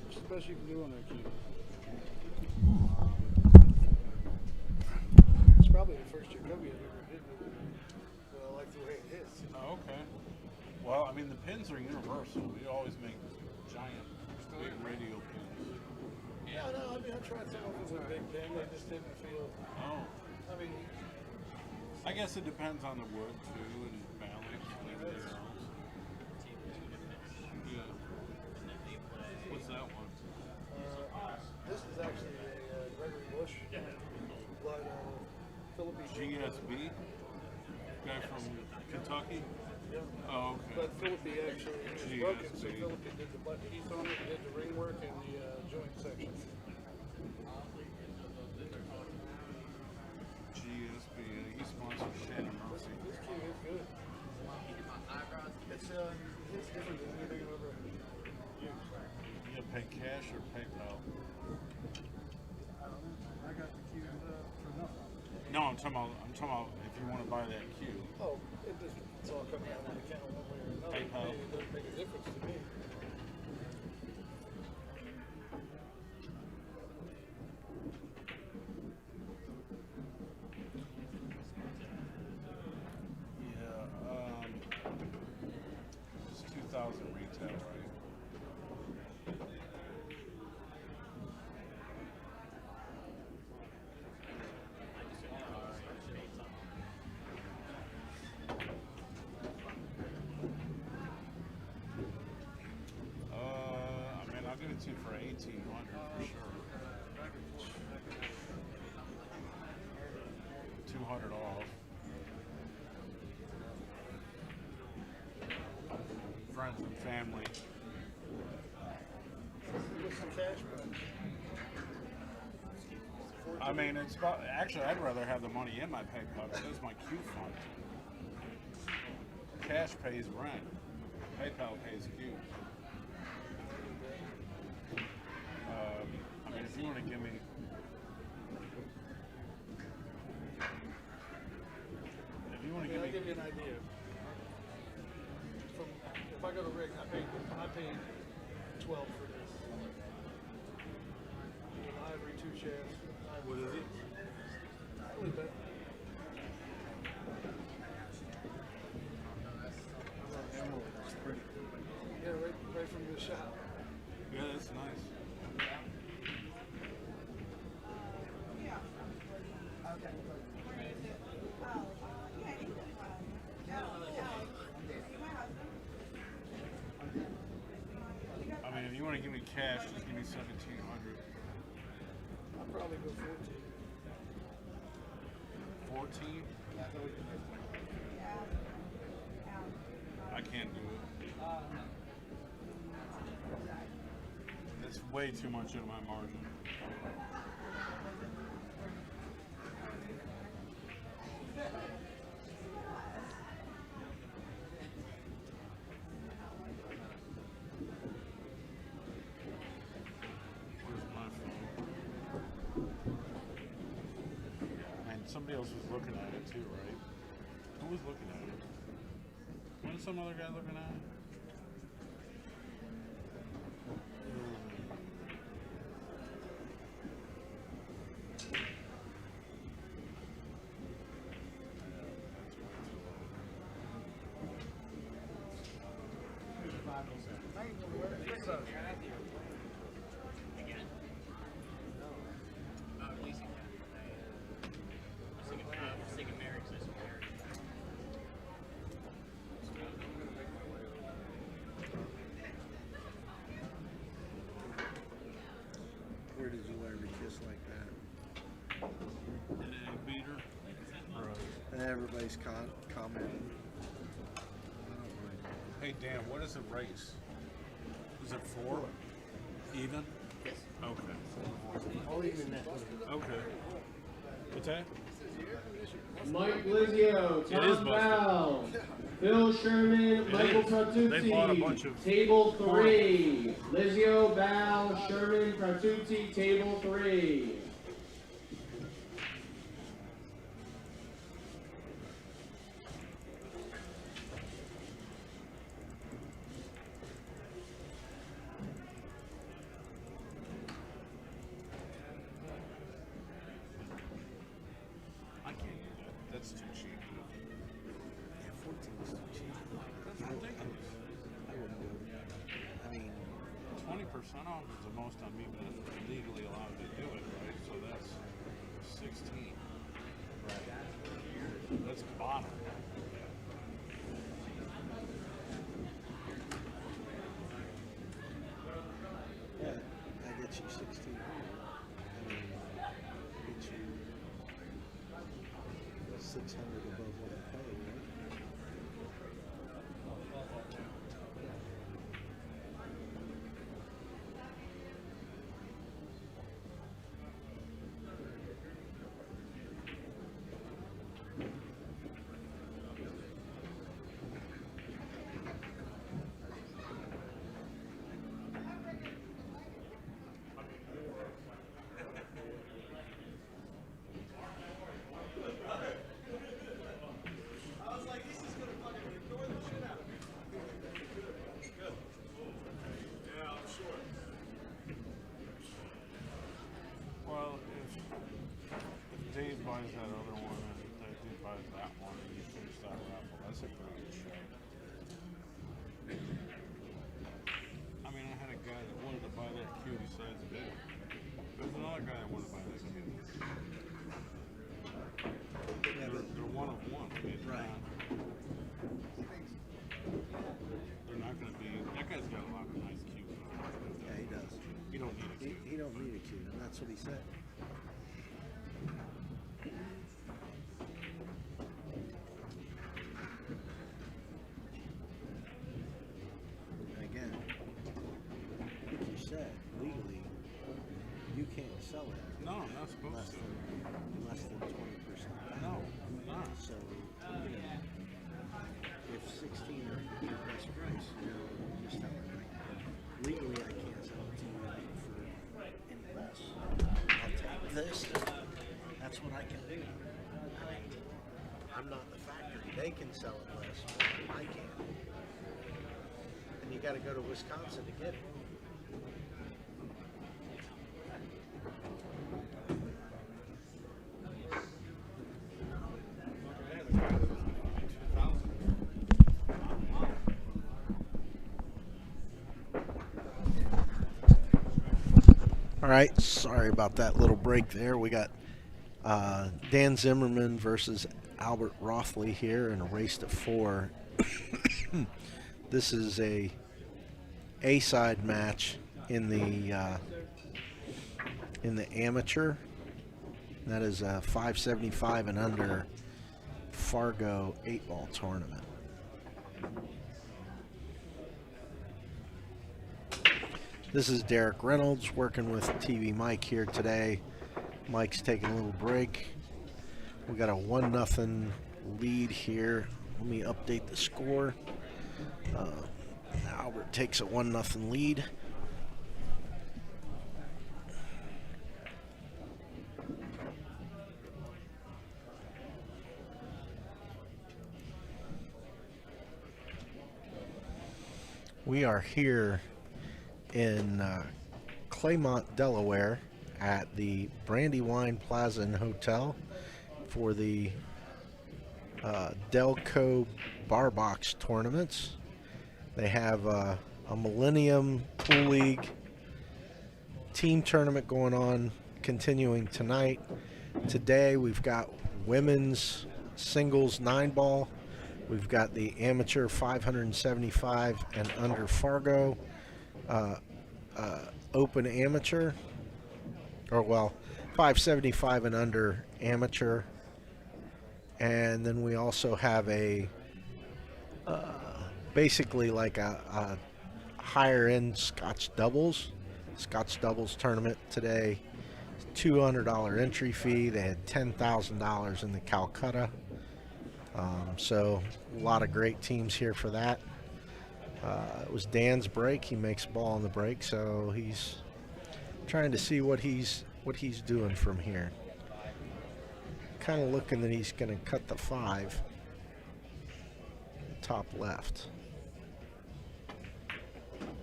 What's the best you can do on that cue? It's probably the first Jacoby I've ever hit with it. But I like the way it hits. Oh, okay. Well, I mean, the pins are universal. We always make giant, big radial pins. Yeah, no, I mean, I tried some of them with a big pin. They just didn't feel. Oh. I mean, I guess it depends on the wood, too, and balance and everything else. Yeah. What's that one? this is actually a Gregory Bush, but Philip B. GSB? Guy from Kentucky? Yeah. Oh, okay. But Philip B. actually is broken, so GSB. Philip B. did the butt teeth on it, did the ring work and the joint section. GSB, he sponsored Shannon Mercy. This kid is good. It's different than anything I've ever used. You gonna pay cash or PayPal? I don't know. I got the cue for nothing. No, I'm talking about if you want to buy that cue. Oh, it's all coming out of the account one way or another. PayPal. It doesn't make a difference to me. Yeah, it's 2,000 retail, right? I mean, I'll give it to you for 1,800 for sure. 200 off. Friends and family. Get some cash back. I mean, it's about, actually, I'd rather have the money in my PayPal because it's my Q fund. Cash pays rent. PayPal pays Q. I mean, if you want to give me, I'll give you an idea. If I go to Rick, I paid 12 for this. With ivory, 2 shafts. what is it? Really bad. Yeah, right from the shop. Yeah, that's nice. I mean, if you want to give me cash, just give me 1,700. I'll probably go 14. 14? I can't do it. That's way too much of my margin. Where's my phone? And somebody else was looking at it too, right? Who was looking at it? Wasn't some other guy looking at it? Where did you learn to kiss like that? An egg beater? And everybody's commenting. Hey Dan, what is a race? Is it 4? Even? Yes. Okay. I'll even that. Okay. What's that? Mike Lizio, It is Tom busted. Bell, Phil Sherman, Michael is. They bought a bunch Pratuzzi, of table 3. Lizio, Bell, Sherman, Pratuzzi, table 3. off is the most I'm even legally allowed to do it, right? So that's 16. Right. That's bottom. Yeah, I get you 16. Get you 600 above what I pay, right? Well, if Dave buys that other one and Dave buys that one and you finish that raffle, that's a pretty good show. I mean, I had a guy that wanted to buy that cue besides Dave. There's another guy that wanted to buy that cue. Yeah, They're one of one. I mean, Right. They're not going to be. That guy's got a lot of nice cues. yeah, he does. You don't need a cue. He don't need a cue, and that's what he said. And again, like you said, legally, you can't sell it No, I'm not supposed less to. than 20%. No, I'm not. So, if 16 are your best price, you're just telling me, legally I can't sell it to you for any less. I'll take this. That's what I can do. I'm not the factory. They can sell it less, but I can't. And you got to go to Wisconsin to get it. All right, sorry about that little break there. We got Dan Zimmerman versus Albert Rothley here in a race to 4. This is a A-side match in the amateur. That is a 575 and under Fargo 8-ball tournament. This is Derek Reynolds working with TV Mike here today. Mike's taking a little break. We got a 1-0 lead here. Let me update the score. Albert takes a 1-0 lead. We are here in Claymont, Delaware at the Brandywine Plaza and Hotel for the Delco Bar Box tournaments. They have a Millennium Pool League team tournament going on, continuing tonight. Today we've got women's singles 9-ball. We've got the amateur 575 and under Fargo open amateur, or well, 575 and under amateur. And then we also have a basically like a higher end Scotch doubles tournament today. $200 entry fee. They had $10,000 in the Calcutta. So a lot of great teams here for that. It was Dan's break. He makes a ball on the break, so he's trying to see what he's doing from here. Kind of looking that he's going to cut the 5 top left.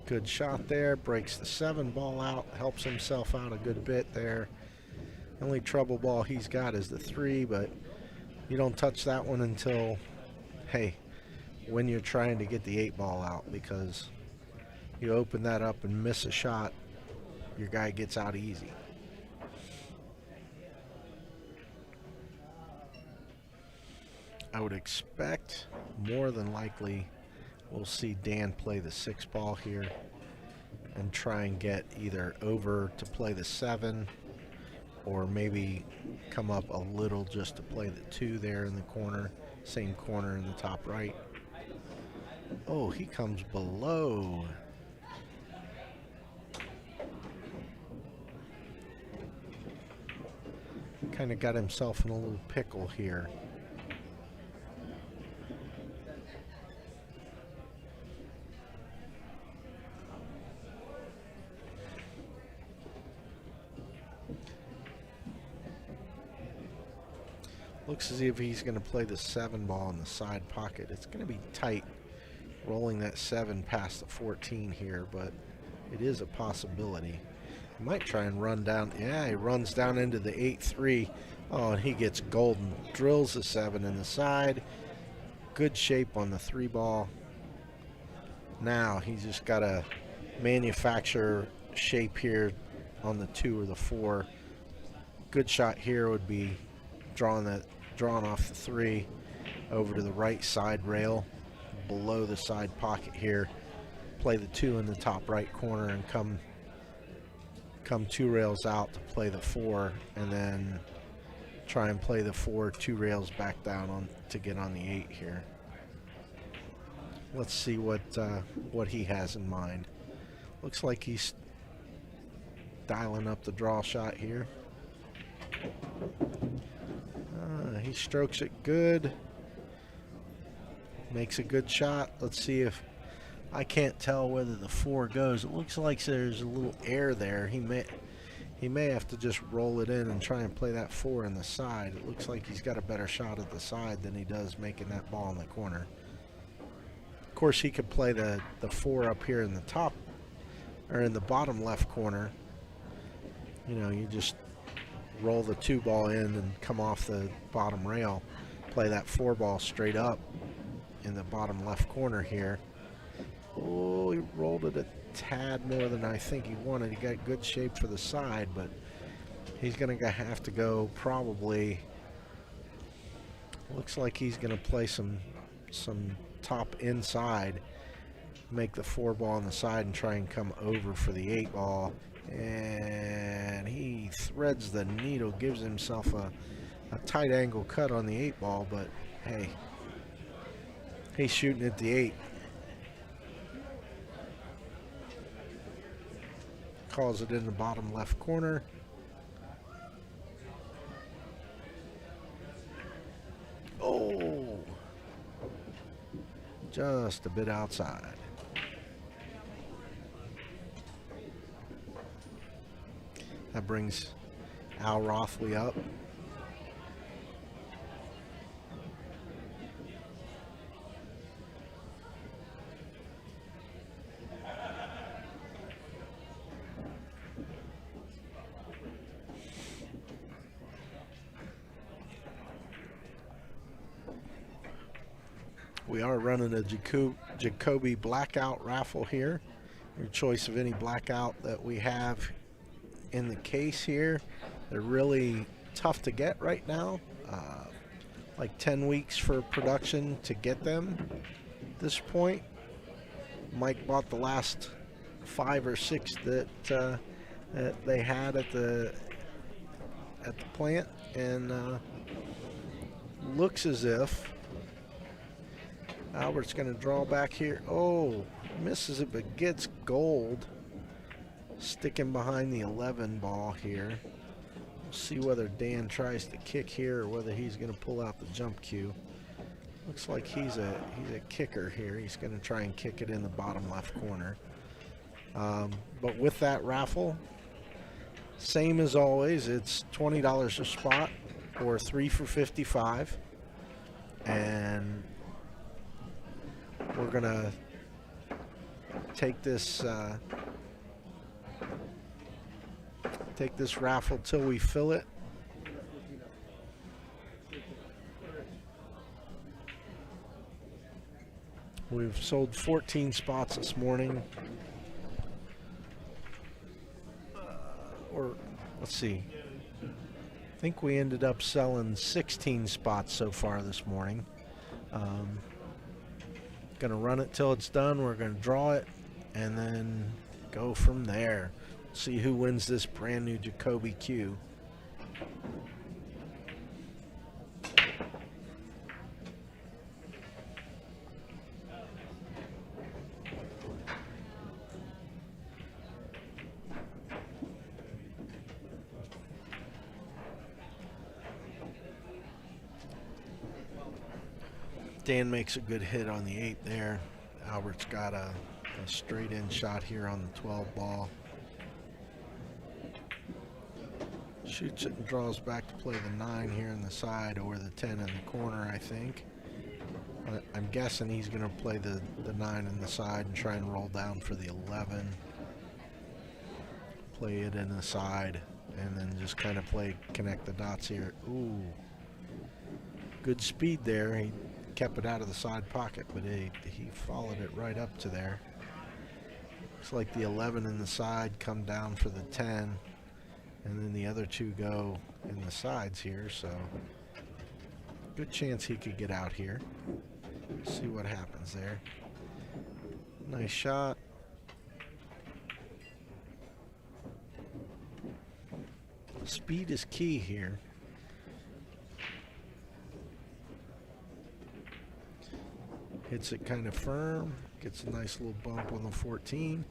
Good shot there. Breaks the 7 ball out. Helps himself out a good bit there. The only trouble ball he's got is the 3, but you don't touch that one until, hey, when you're trying to get the 8 ball out, because You open that up and miss a shot, your guy gets out easy. I would expect, more than likely, we'll see Dan play the 6 ball here and try and get either over to play the 7 or maybe come up a little just to play the 2 there in the corner, same corner in the top right. Oh, he comes below. Kind of got himself in a little pickle here. Looks as if he's going to play the 7 ball in the side pocket. It's going to be tight rolling that 7 past the 14 here, but it is a possibility. He might try and run down. Yeah, he runs down into the 8-3. Oh, and he gets golden. Drills the 7 in the side. Good shape on the 3 ball. Now he's just got to manufacture shape here on the 2 or the 4. Good shot here would be drawing off the 3 over to the right side rail below the side pocket here. Play the 2 in the top right corner and come 2 rails out to play the 4, and then try and play the 4 2 rails back down on to get on the 8 here. Let's see what he has in mind. Looks like he's dialing up the draw shot here. He strokes it good. Makes a good shot. Let's see if I can't tell whether the 4 goes. It looks like there's a little air there. He may have to just roll it in and try and play that 4 in the side. It looks like he's got a better shot at the side than he does making that ball in the corner. Of course, he could play the 4 up here in the top or in the bottom left corner. You know, you just roll the 2 ball in and come off the bottom rail, play that 4 ball straight up in the bottom left corner here. Oh, he rolled it a tad more than I think he wanted. He got good shape for the side, but he's going to have to go probably. Looks like he's going to play some top inside, make the 4 ball on the side and try and come over for the 8 ball. And he threads the needle, gives himself a tight angle cut on the 8 ball, but hey, he's shooting at the 8. Calls it in the bottom left corner. Oh, just a bit outside. That brings Al Rothley up. We are running a Jacoby blackout raffle here. Your choice of any blackout that we have in the case here. They're really tough to get right now. Like 10 weeks for production to get them at this point. Mike bought the last 5 or 6 that they had at the plant, and looks as if Albert's going to draw back here. Oh, misses it but gets gold. Sticking behind the 11 ball here. We'll see whether Dan tries to kick here or whether he's going to pull out the jump cue. Looks like he's a kicker here. He's going to try and kick it in the bottom left corner. But with that raffle, same as always, it's $20 a spot or 3 for $55. And we're going to take this raffle till we fill it. We've sold 14 spots this morning. or let's see. I think we ended up selling 16 spots so far this morning. Gonna run it till it's done. We're gonna draw it and then go from there. See who wins this brand new Jacoby Q. Dan makes a good hit on the 8 there. Albert's got a straight in shot here on the 12 ball. Shoots it and draws back to play the 9 here in the side or the 10 in the corner, I think. I'm guessing he's going to play the 9 in the side and try and roll down for the 11. Play it in the side and then just kind of connect the dots here. Ooh. Good speed there. He kept it out of the side pocket, but he followed it right up to there. Looks like the 11 in the side come down for the 10, and then the other 2 go in the sides here, so good chance he could get out here. See what happens there. Nice shot. Speed is key here. Hits it kind of firm, gets a nice little bump on the 14.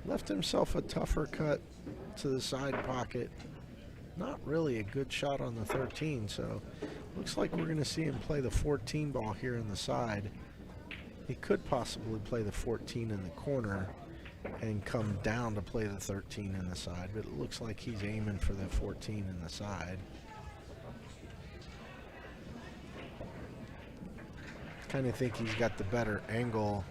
Left himself a tougher cut to the side pocket. Not really a good shot on the 13, so looks like we're going to see him play the 14 ball here in the side. He could possibly play the 14 in the corner and come down to play the 13 in the side, but it looks like he's aiming for the 14 in the side. Kind of think he's got the better angle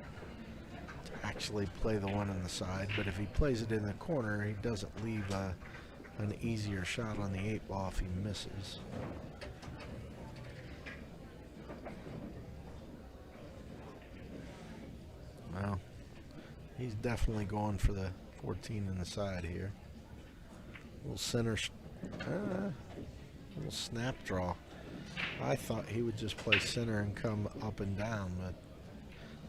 to actually play the 1 in the side, but if he plays it in the corner, he doesn't leave an easier shot on the 8 ball if he misses. Well, he's definitely going for the 14 in the side here. Little center, little snap draw. I thought he would just play center and come up and down, but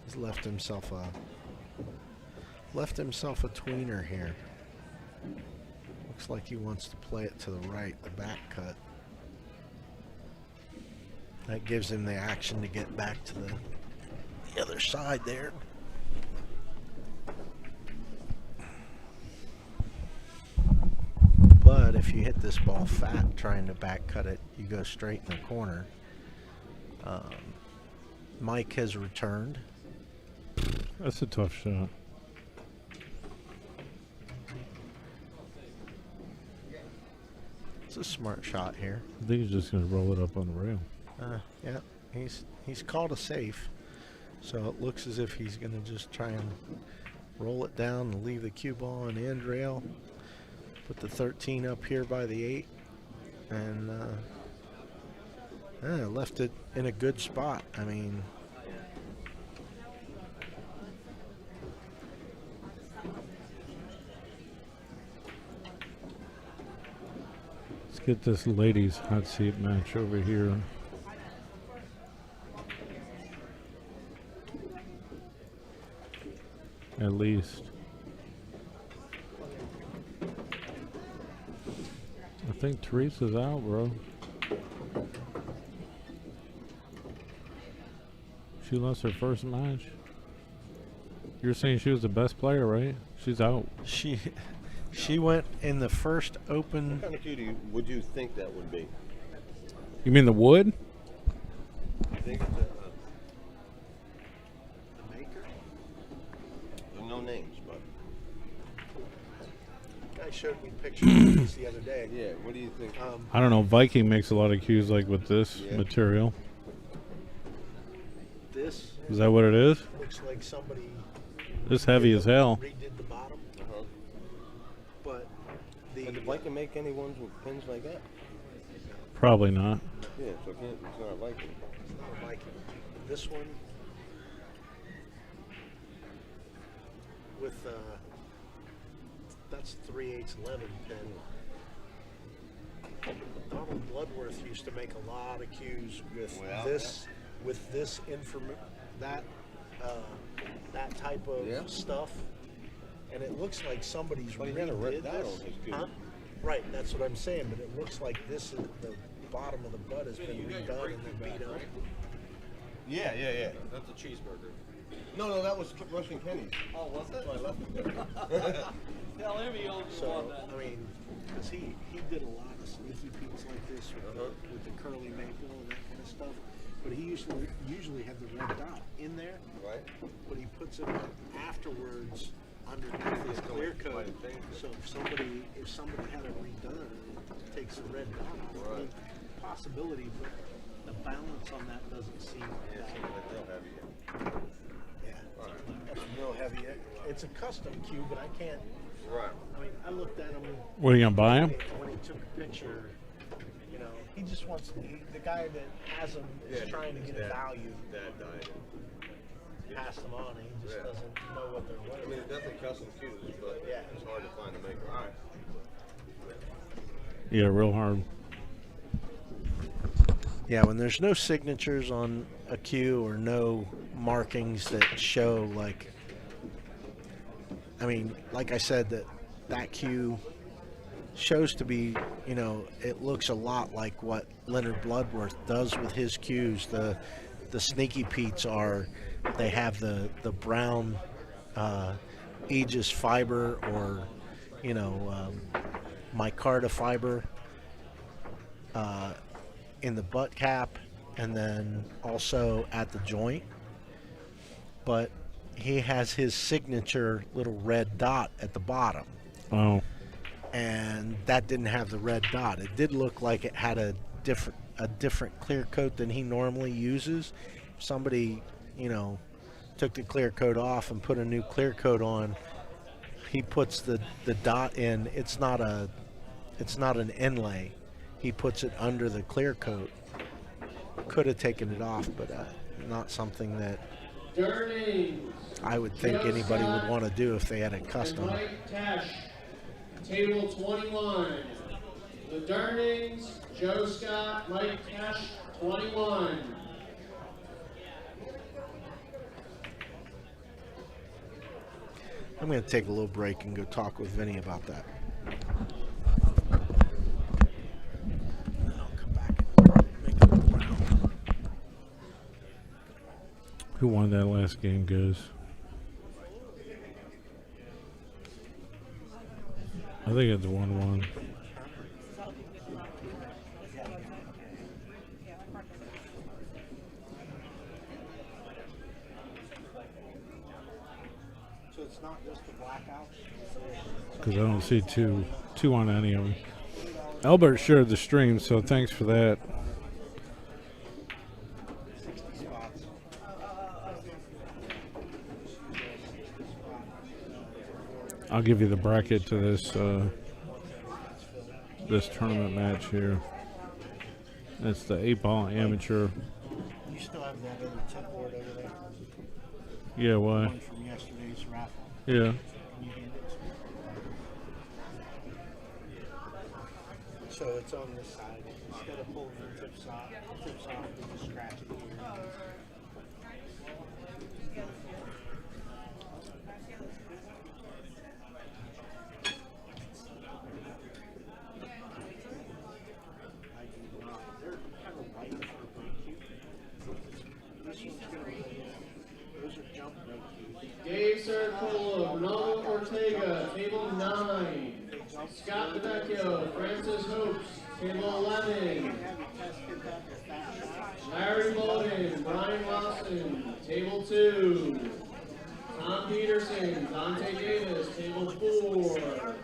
he's left himself a tweener here. Looks like he wants to play it to the right, the back cut. That gives him the action to get back to the other side there. But if you hit this ball fat trying to back cut it, you go straight in the corner. Mike has returned. That's a tough shot. It's a smart shot here. I think he's just going to roll it up on the rail. Yeah, he's called a safe, so it looks as if he's going to just try and roll it down and leave the cue ball on the end rail. Put the 13 up here by the 8, and left it in a good spot. I mean, let's get this ladies hot seat match over here. At least. I think Teresa's out, bro. She lost her first match. You're saying she was the best player, right? She's out. She went in the first open. What kind of cue would you think that would be? You mean the wood? I think it's The maker? there's no names, but Guy showed me pictures of these the other day. yeah. What do you think? I don't know. Viking makes a lot of cues like with this material. This Is that what it is? looks like somebody This heavy as hell. redid the bottom, but Did Viking make any ones with pins like that? Probably not. Yeah, so it can't, it's not a Viking. It's not a Viking. This one with that's that's 3/8 11 pin. Donald Bloodworth used to make a lot of cues with this that type of stuff, and it looks like somebody's But he had a red dot on his cue. Huh? Right, that's what I'm saying. But it looks like this is the bottom of the butt has been redone and then beat up. Yeah. That's a cheeseburger. No, that was Russian Kenny's. Oh, was it? So I left it there. Tell him he owns So one then. I mean, because he did a lot of sneaky peeks like this with the curly maple and that kind of stuff. But he usually had the red dot in there. Right. But he puts it afterwards underneath his clear coat. So if somebody had it redone, it takes the red dot off. I mean, possibility, but the balance on that doesn't seem like that. Real heavy. Yeah, that's real heavy. It's a custom cue, but I can't. Right. I mean, I looked at him. What are you gonna buy him? When he took a picture, you know, he just wants the guy that has him is trying to get a value. Dad died. Pass them on, and he just doesn't know what they're worth. I mean, it's definitely custom cues, but it's hard to find the maker. All right. Yeah, real hard. Yeah, when there's no signatures on a cue or no markings that show, like, I mean, like I said, that cue shows to be, you know, it looks a lot like what Leonard Bloodworth does with his cues. The sneaky Pete's they have the brown Aegis fiber or, you know, micarta fiber in the butt cap and then also at the joint. But he has his signature little red dot at the bottom. Oh. And that didn't have the red dot. It did look like it had a different clear coat than he normally uses. If somebody, you know, took the clear coat off and put a new clear coat on, he puts the dot in. It's not an inlay. He puts it under the clear coat. Could have taken it off, but not something that I would think anybody would want to do if they had a custom. Mike Tesh, table 21. The Durnings, Joe Scott, Mike Tesh, 21. I'm going to take a little break and go talk with Vinny about that. Then I'll come back and make a little round. Who won that last game, guys? I think it's 1-1. So it's not just the blackouts? Because I don't see two on any of them. Albert shared the stream, so thanks for that. I'll give you the bracket to this tournament match here. That's the 8-ball amateur. You still have that other tip board over there? Yeah, why? One from yesterday's raffle. Yeah. Can you hand it to me? So it's on this side. Instead of pulling the tips off, we just scratch it here. Dave Circle of Ronaldo Ortega, table 9. Scott DeVecchio, Francis Hopes, table 11. Larry Bowden, Brian Lawson, table 2. Tom Peterson, Dante Davis, table 4.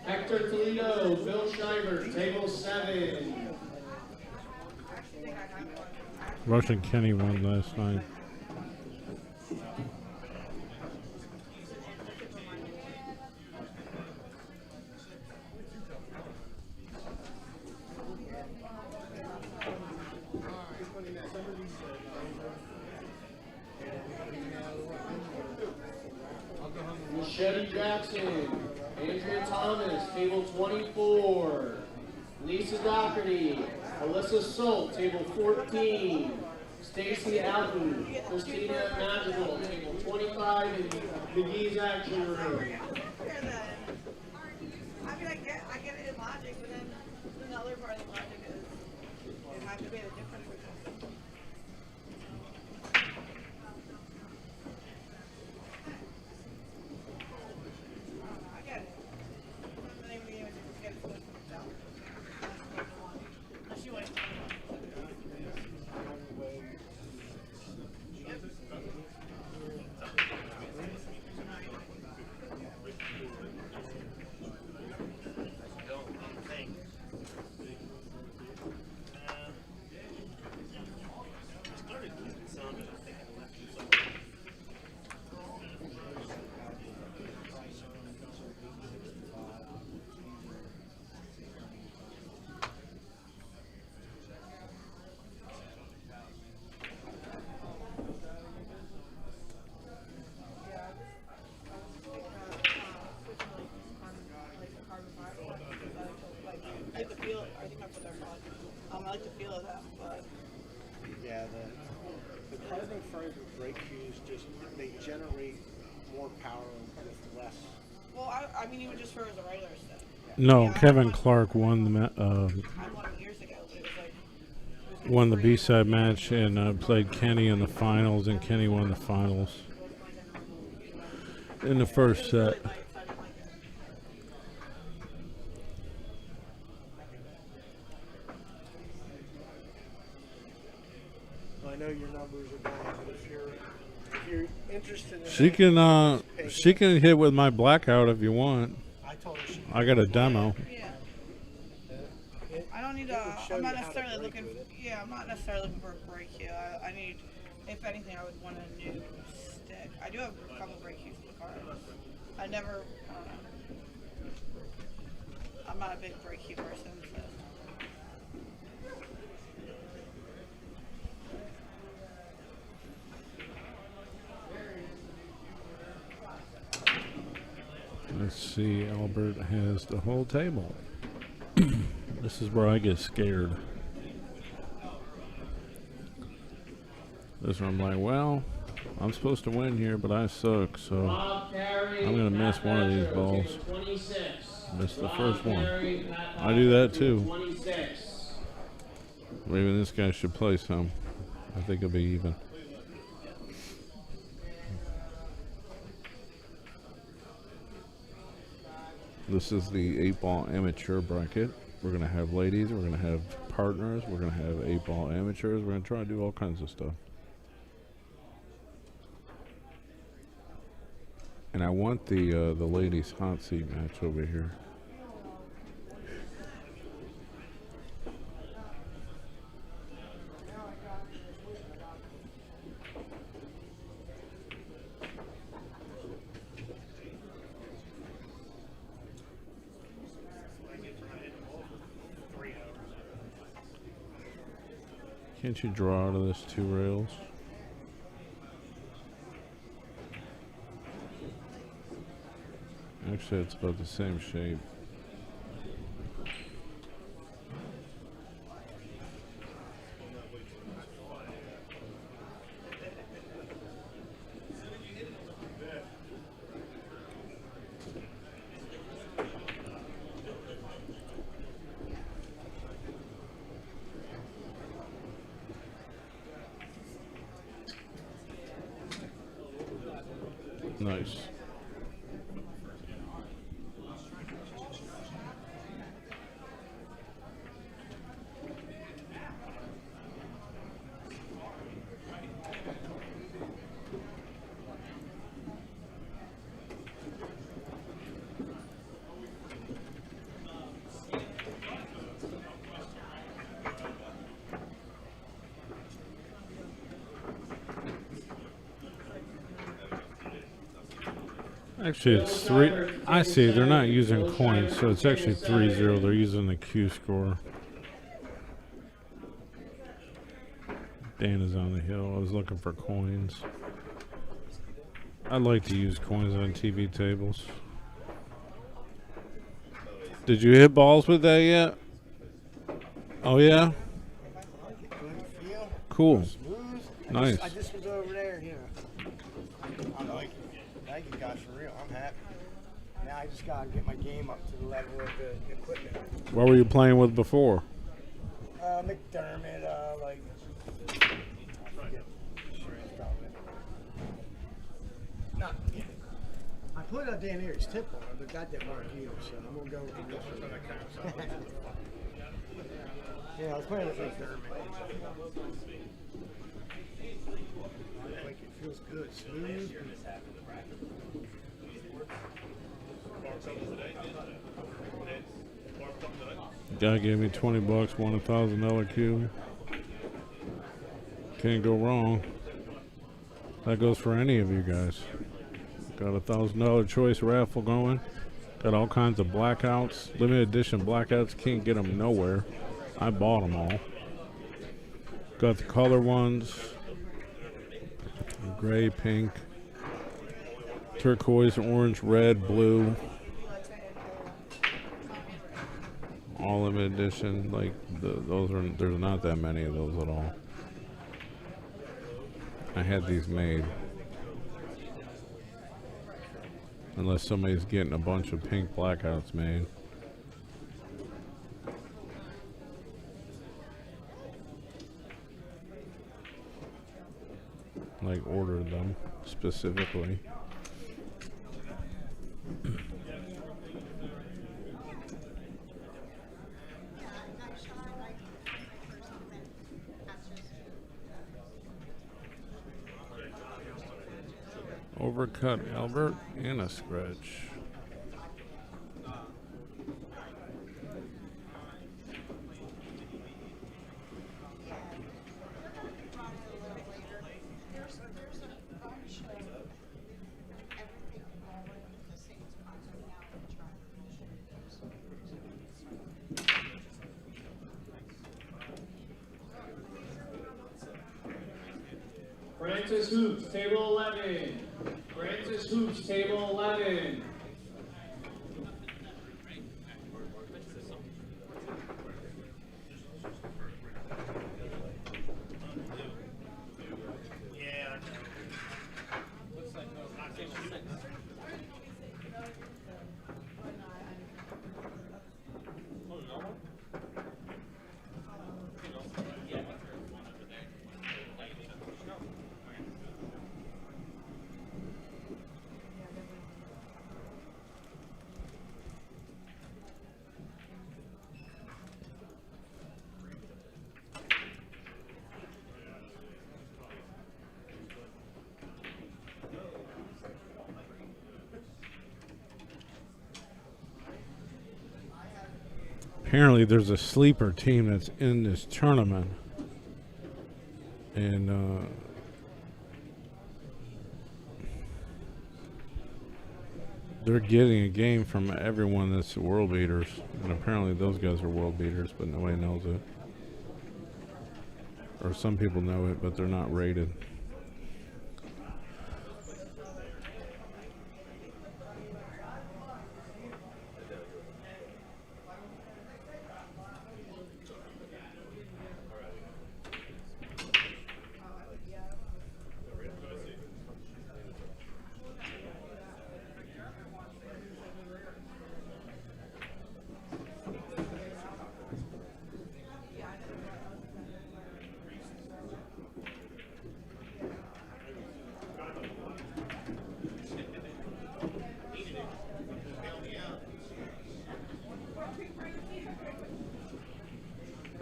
Hector Toledo, Bill Shiver, table 7. Russian Kenny won last night. Machete Jackson, Adrian Thomas, table 24. Lisa Doherty, Alyssa Solt, table 14. Stacy Alton, Christina Madrigal, table 25 in McGee's Action Room. I mean, I get it in logic, but then another part of the logic is it has to be a difference with something. I get it. The name of the game is just get it from itself. Unless you want to. I like the feel of that, but Yeah, the carbon fiber brake shoes just they generate more power with less. well, I mean, even just for as a regular set. No, Yeah, Kevin Clark won the I won years ago, but it was like won the B-side match and played Kenny in the finals, and Kenny won the finals in the first set. I know your numbers are down, but if you're interested in She can hit with my blackout if you want. I told her I got a demo. yeah. I don't need a. I'm not necessarily looking. Yeah, I'm not necessarily looking for a brake cue. I need, if anything, I would want a new stick. I do have a couple brake cues in the car. I don't know. I'm not a big brake cue person. So. Let's see, Albert has the whole table. This is where I get scared. This one I'm like, well, I'm supposed to win here, but I suck, so I'm going to miss one of these balls. Miss the first one. I do that too. Maybe this guy should play some. I think it'll be even. This is the 8-ball amateur bracket. We're going to have ladies, we're going to have partners, we're going to have 8-ball amateurs. We're going to try to do all kinds of stuff. And I want the ladies hot seat match over here. Can't you draw out of this 2 rails? Actually, it's about the same shape. Nice. Actually, it's 3. I see, they're not using coins, so it's actually 3-0. They're using the Q score. Dan is on the hill. I was looking for coins. I like to use coins on TV tables. Did you hit balls with that yet? Oh yeah? Good feel. Cool. Smooth. Nice. I just was over there, you know. I like it. Thank you guys for real. I'm happy. Now I just gotta get my game up to the level of the equipment. What were you playing with before? McDermott, like. I forget. Sure, it's probably. Not. Yeah. I put a Dan Aries tip on it, but that didn't work either, so I'm gonna go with this one. Yeah, I was playing with McDermott. Like it feels good, smooth. Guy gave me $20, won $1,000 cue. Can't go wrong. That goes for any of you guys. Got $1,000 choice raffle going. Got all kinds of blackouts, limited edition blackouts. Can't get them nowhere. I bought them all. Got the color ones, gray, pink, turquoise, orange, red, blue. All limited edition. Like there's not that many of those at all. I had these made. Unless somebody's getting a bunch of pink blackouts made. Like ordered them specifically. Overcut Albert and a scratch. Francis Hoops, table 11. Francis Hoops, table 11. Apparently there's a sleeper team that's in this tournament, and they're getting a game from everyone that's world beaters, and apparently those guys are world beaters, but nobody knows it. Or some people know it, but they're not rated.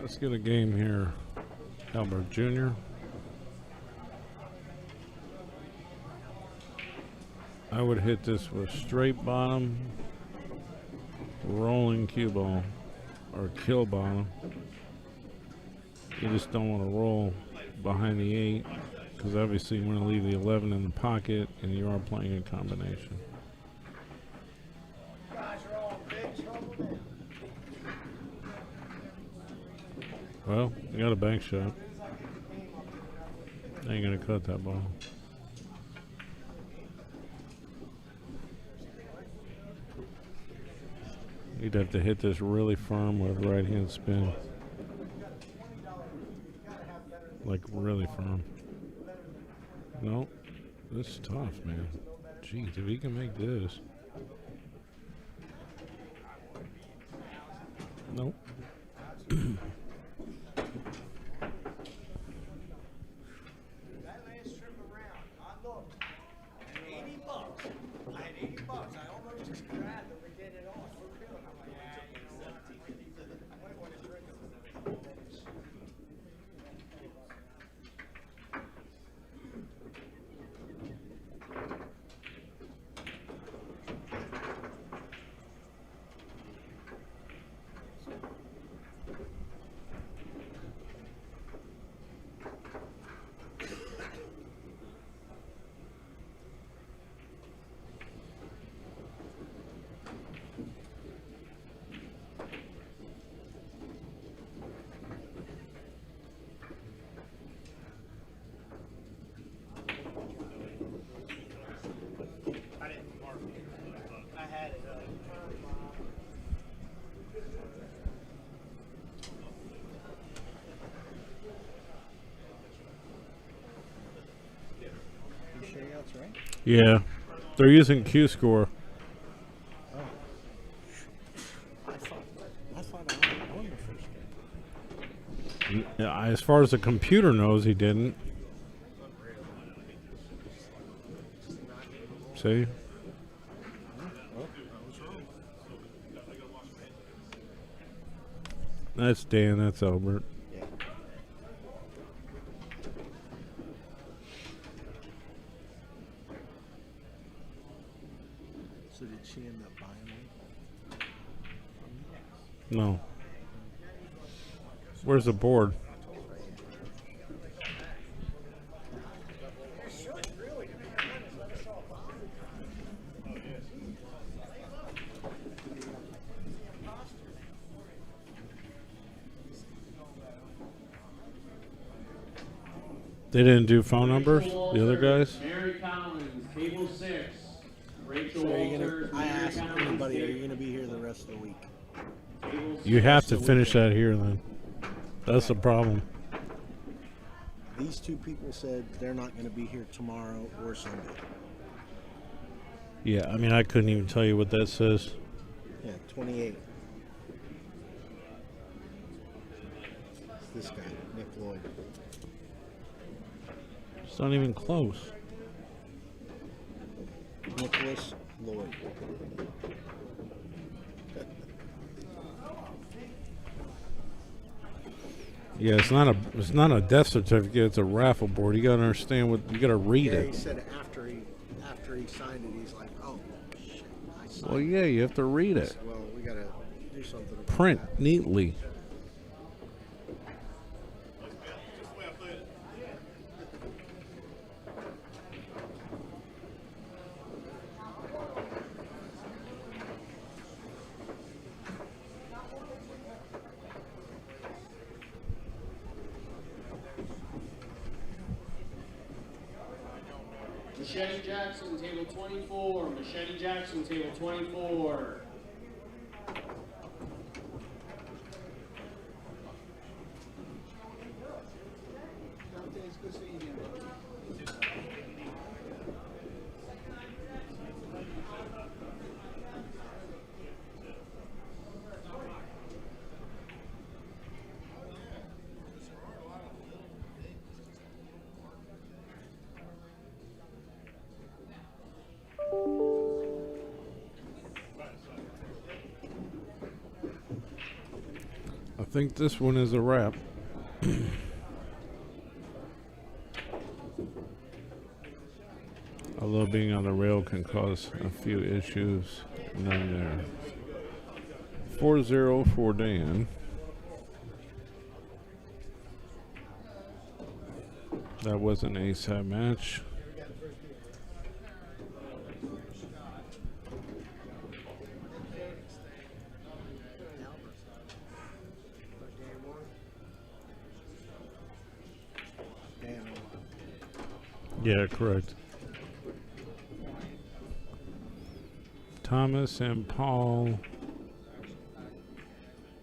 Let's get a game here, Albert Jr. I would hit this with straight bottom, rolling cue ball, or kill bottom. You just don't want to roll behind the 8, because obviously you want to leave the 11 in the pocket, and you are playing a combination. Well, you got a bank shot. I ain't gonna cut that ball. You'd have to hit this really firm with right hand spin. Like really firm. No, this is tough, man. Jeez, if he can make this. Nope. That last trip around, I looked. And $80. I had $80. I almost just grabbed them and get it off for real. And I'm like, yeah, you know what? I might want to drink them. I didn't mark it. I had it. You sure that's right? Yeah. They're using Q score. Oh. I thought I won the first game. Yeah, as far as the computer knows, he didn't. See? That's Dan, that's Albert. Yeah. So did she end up buying one? No. Where's the board? They didn't do phone numbers, the other guys? Mary Collins, table 6. Rachel So Walters, I Mary asked Collins, everybody, are you going to be here the rest of the week? table You have to finish that here then. That's the problem. These two people said they're not going to be here tomorrow or Sunday. Yeah, I mean, I couldn't even tell you what that says. Yeah, 28. It's this guy, Nick Lloyd. It's not even close. Nicholas Lloyd. Yeah, it's not a death certificate. It's a raffle board. You gotta understand what you gotta read Yeah, he it. said after he signed it, he's like, oh shit, I signed Well, yeah, you have to read it. it. Well, we gotta do something about Print that. neatly. Machete Jackson, table 24. Machete Jackson, table 24. I think this one is a wrap. Although being on the rail can cause a few issues. None there. 4-0 for Dan. That was an A-side match. Yeah, correct. Thomas and Paul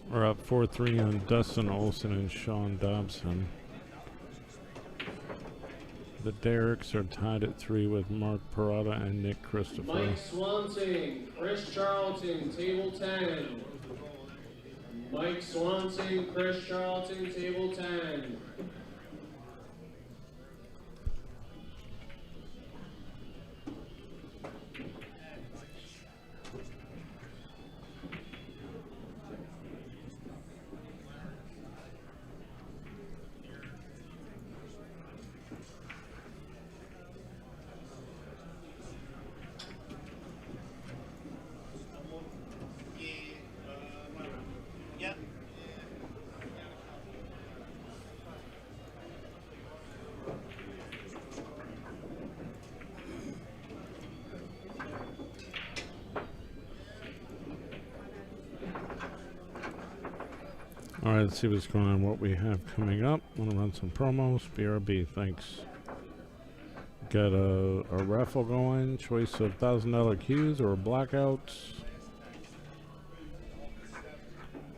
We're up 4-3 on Dustin Olson and Sean Dobson. The Derricks are tied at 3 with Mark Parada and Nick Christopher. Mike Swanson, Chris Charlton, table 10. Mike Swanson, Chris Charlton, table 10. All right, let's see what's going on, what we have coming up. Want to run some promos. BRB, thanks. Got a raffle going. Choice of $1,000 cues or blackouts.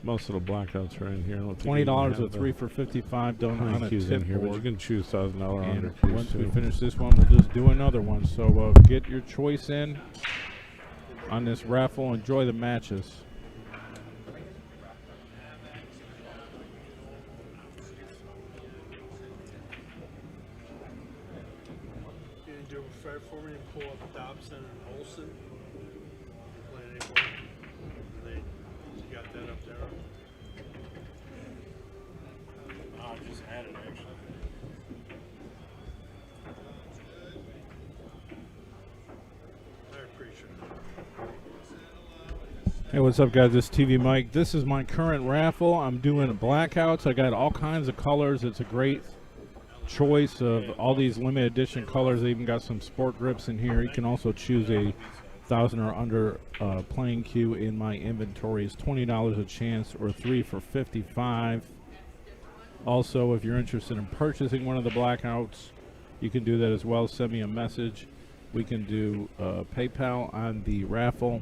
Most of the blackouts are in here. $20 or 3 for 55. Don't on a cues tip in here, but board. you can choose $1,000 And under cues once we too. finish this one, we'll just do another one. So get your choice in on this raffle. Enjoy the matches. You can do a fair for me and pull up Dobson and Olson. Play anywhere. You got that up there. I just had it actually. I appreciate it. Hey, what's up, guys? This is TV Mike. This is my current raffle. I'm doing blackouts. I got all kinds of colors. It's a great choice of all these limited edition colors. I even got some sport grips in here. You can also choose a 1,000 or under playing cue in my inventory. It's $20 a chance or 3 for 55. Also, if you're interested in purchasing one of the blackouts, you can do that as well. Send me a message. We can do PayPal on the raffle.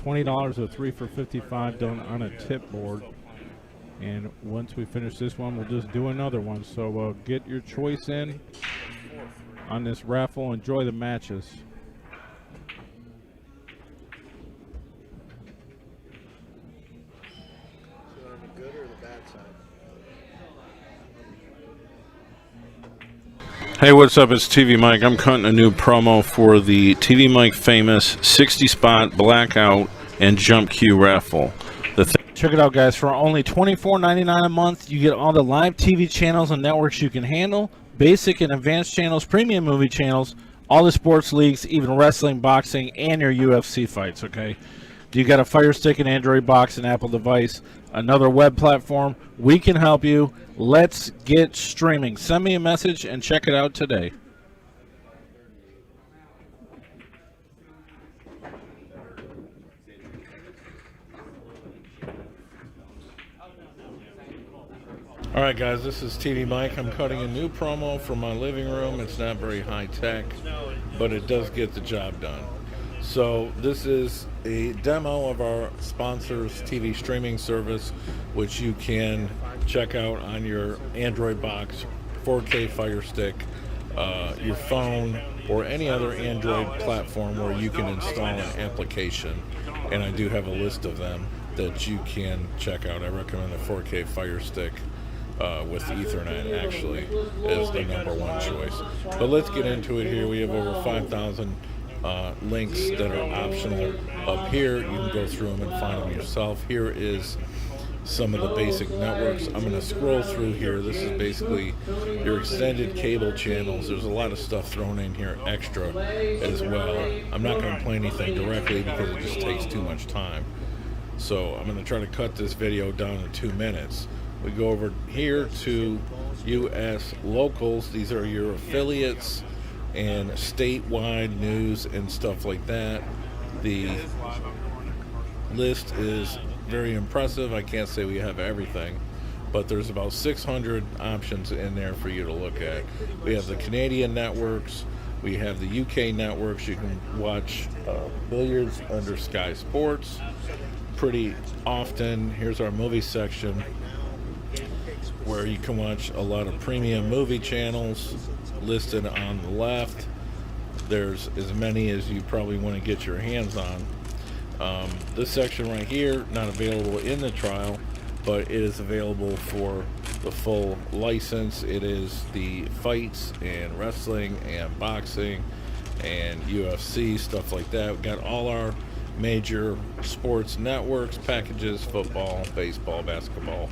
$20 or 3 for 55 done on a tip board. And once we finish this one, we'll just do another one. So get your choice in on this raffle. Enjoy the matches. So on the good or the bad side? Hey, what's up? It's TV Mike. I'm cutting a new promo for the TV Mike famous 60 spot blackout and jump cue raffle. Check it out, guys. For only $24.99 a month, you get all the live TV channels and networks you can handle, basic and advanced channels, premium movie channels, all the sports leagues, even wrestling, boxing, and your UFC fights, okay? You got a Fire Stick, an Android box, an Apple device, another web platform. We can help you. Let's get streaming. Send me a message and check it out today. All right, guys, this is TV Mike. I'm cutting a new promo for my living room. It's not very high tech, but it does get the job done. So this is a demo of our sponsor's TV streaming service, which you can check out on your Android box, 4K Fire Stick, your phone, or any other Android platform where you can install an application. And I do have a list of them that you can check out. I recommend the 4K Fire Stick. With Ethernet actually is the #1 choice. But let's get into it here. We have over 5,000 links that are optional up here. You can go through them and find them yourself. Here is some of the basic networks. I'm going to scroll through here. This is basically your extended cable channels. There's a lot of stuff thrown in here extra as well. I'm not going to play anything directly because it just takes too much time. So I'm going to try to cut this video down to 2 minutes. We go over here to U.S. locals. These are your affiliates and statewide news and stuff like that. The list is very impressive. I can't say we have everything, but there's about 600 options in there for you to look at. We have the Canadian networks. We have the UK networks. You can watch billiards under Sky Sports. pretty often. Here's our movie section, where you can watch a lot of premium movie channels listed on the left. There's as many as you probably want to get your hands on. This section right here, not available in the trial, but it is available for the full license. It is the fights and wrestling and boxing and UFC, stuff like that. We've got all our major sports networks, packages, football, baseball, basketball,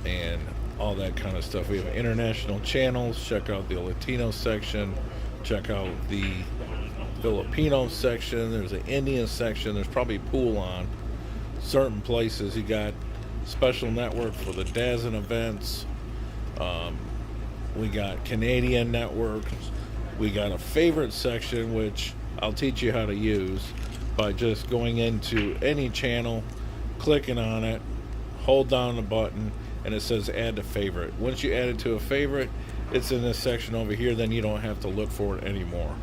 and all that kind of stuff. We have international channels. Check out the Latino section. Check out the Filipino section. There's an Indian section. There's probably pool on certain places. You got special network for the DAZN events. We got Canadian networks. We got a favorite section, which I'll teach you how to use by just going into any channel, clicking on it, hold down the button, and it says add to favorite. Once you add it to a favorite, it's in this section over here. Then you don't have to look for it anymore.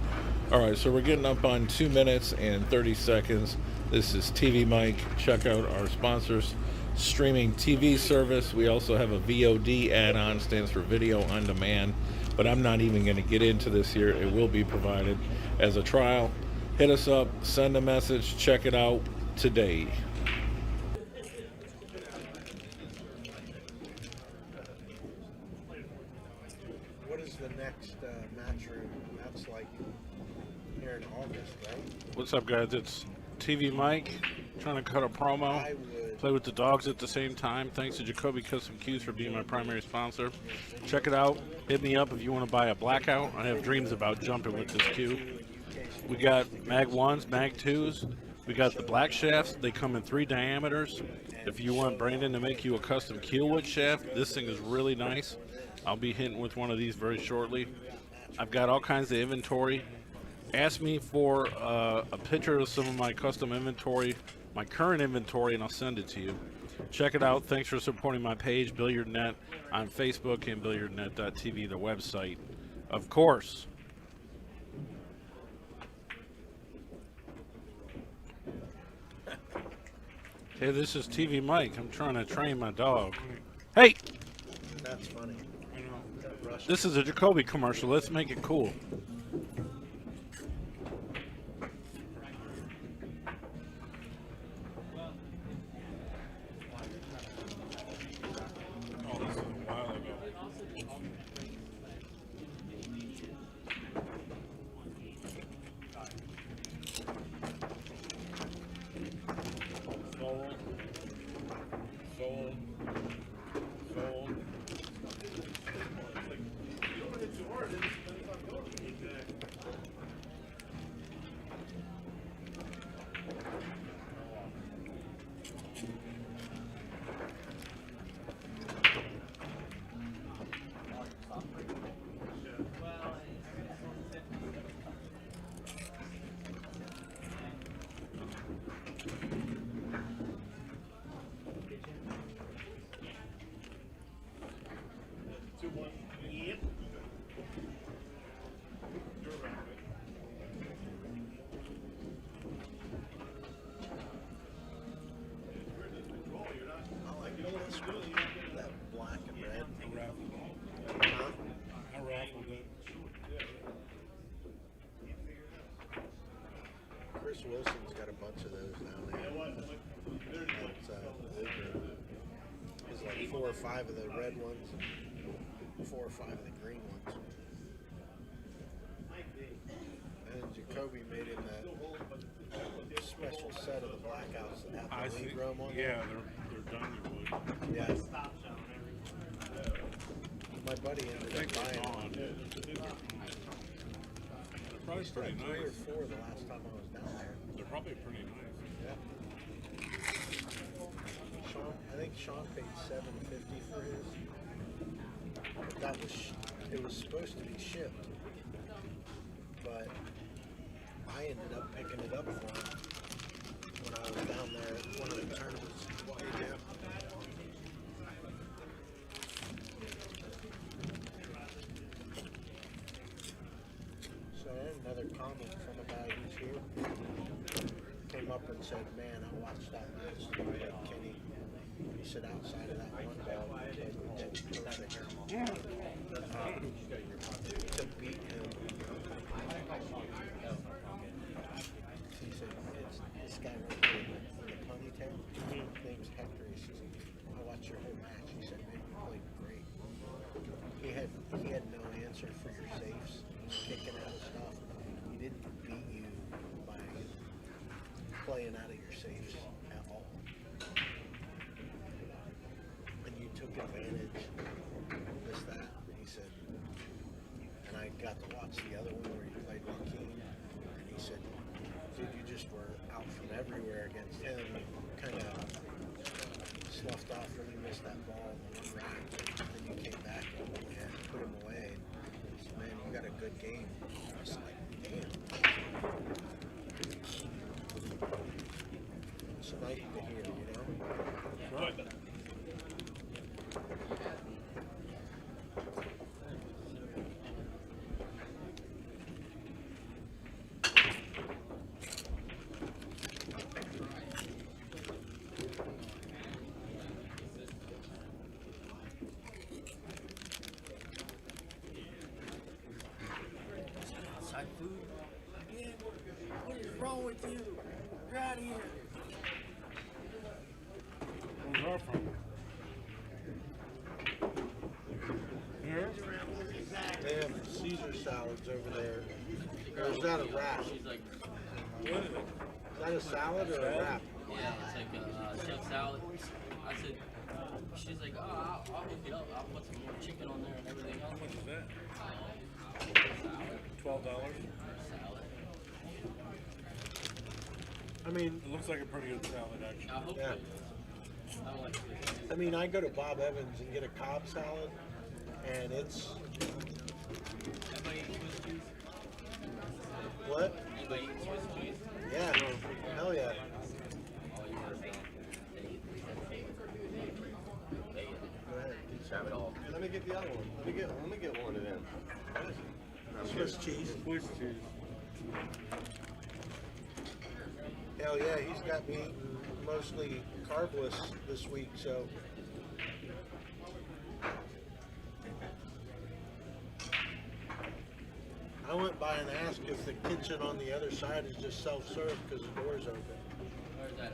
All right, so we're getting up on 2 minutes and 30 seconds. This is TV Mike. Check out our sponsors. Streaming TV service. We also have a VOD add-on, stands for video on demand, but I'm not even going to get into this here. It will be provided as a trial. Hit us up, send a message, check it out today. What is the next match room? That's like here in August, right? What's up, guys? It's TV Mike trying to cut a promo. Play with the dogs at the same time. Thanks to Jacoby Custom Cues for being my primary sponsor. Check it out. Hit me up if you want to buy a blackout. I have dreams about jumping with this cue. We got mag 1s, mag 2s. We got the black shafts. They come in 3 diameters. If you want Brandon to make you a custom keelwood shaft, this thing is really nice. I'll be hitting with one of these very shortly. I've got all kinds of inventory. Ask me for a picture of some of my custom inventory, my current inventory, and I'll send it to you. Check it out. Thanks for supporting my page, Billiardnet, on Facebook, and billiardnet.tv, the website, of course. Hey, this is TV Mike. I'm trying to train my dog. Hey! That's funny. This is a Jacoby commercial. Let's make it cool. That black and red. I raffled it. Chris Wilson's got a bunch of those down there. There's like 4 or 5 of the red ones, and 4 or 5 of the green ones. And Jacoby made him that special set of the blackouts that have the lead roam on them. Yeah, they're done usually. Yeah. My buddy ended up buying one. They're probably pretty Like 3 or nice. 4 the last time I was down there. They're probably pretty nice. Yeah. Sean, I think Sean paid $750 for his. But that was it was supposed to be shipped, but I ended up picking it up for him when I was down there at one of the tournaments. Yeah. So I had another comment from a guy who's here. Came up and said, "Man, I watched that match said outside of that one ball, it was perfect. To beat him. He said, it's this guy right here with the ponytail. His name's Hector. He says, I watched your whole match. He said, man, you played great. He had no answer for your safes. He was kicking out of stuff. He didn't beat you by playing out of your safes at all. And you took advantage. Missed that. He said, and I got to watch the other one where you played Joaquin, and he said, dude, you just were out from everywhere against him. Kind of sloughed off when you missed that ball in the one rack. Then you came back and put him away. He said, man, you got a good game. I was like, damn. It's nice to hear, you know? Right. Outside food? Again? What is wrong with you? Get out of here. Where's our from? Here? They have Caesar salads over there. Or is that a wrap? She's like, Is that a salad or a wrap? yeah, it's like chef salad. I said, she's like, oh, I'll hook it up. I'll put some more chicken on there and everything else. How much is that? Salad. $12? Salad. I mean, It looks like a pretty good salad, I actually. hope yeah. it. I don't like it. I mean, I go to Bob Evans and get a Cobb salad, and it's Everybody eat Swiss cheese? what? Anybody eat Swiss cheese? Yeah, hell yeah. Oh, you want to Go ahead. Have it all. Let me get the other one. Let me get one of them. Swiss cheese. Swiss cheese. Hell yeah, he's got me eating mostly carbless this week, so. I went by and asked if the kitchen on the other side is just self-serve because the door's open. Where's that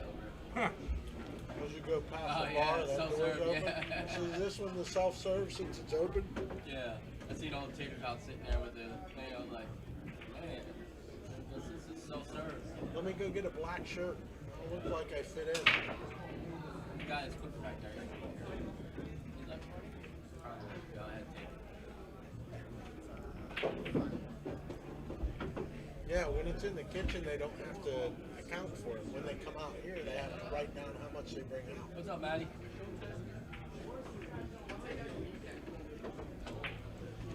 over? As you go past Oh, the yeah, bar, that door's self-serve, open. yeah. So is this one the self-serve since it's open? Yeah, I seen all the TikTok sitting there with the thing. I was like, man, this is self-serve. Let me go get a black shirt. I look like I fit in. The guy is cooking back there. He's like, go ahead, take it. Yeah, when it's in the kitchen, they don't have to account for it. When they come out here, they have to write down how much they bring out. What's up, Maddie?